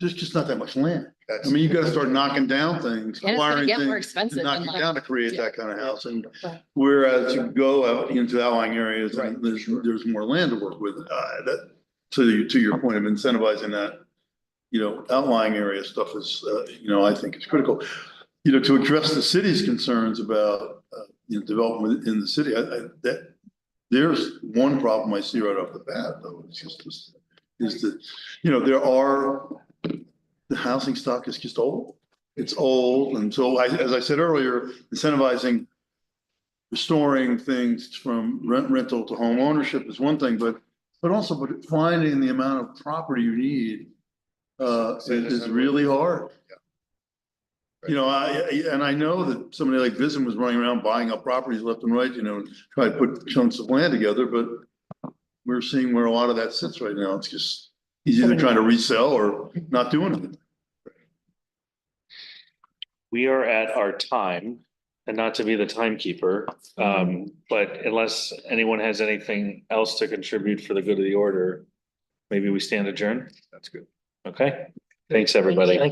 there's just not that much land. I mean, you gotta start knocking down things, And it's gonna acquiring get more things, expensive and than knocking like- down to create yeah. that kind of housing. Right. Whereas you go out into outlying areas, Right. and there's more land to work with. That, to your point of incentivizing that, you know, outlying area stuff is, you know, I think is critical. You know, to address the city's concerns about, you know, development in the city, that there's one problem I see right off the bat, though, it's just, is that, you know, the housing stock is just old. It's old, and so as I said earlier, incentivizing restoring things from rental to home ownership is one thing, but also finding the amount of property you need is really hard. You know, I know that somebody like Vision was running around buying up properties left and right, you know, and trying to put chunks of land together, but we're seeing where a lot of that sits right now. It's just, he's either trying to resell or not doing it. we are at our time, and not to be the timekeeper, but unless anyone has anything else to contribute for the good of the order, maybe we stand adjourned? That's good. Okay, thanks, everybody. Thank you.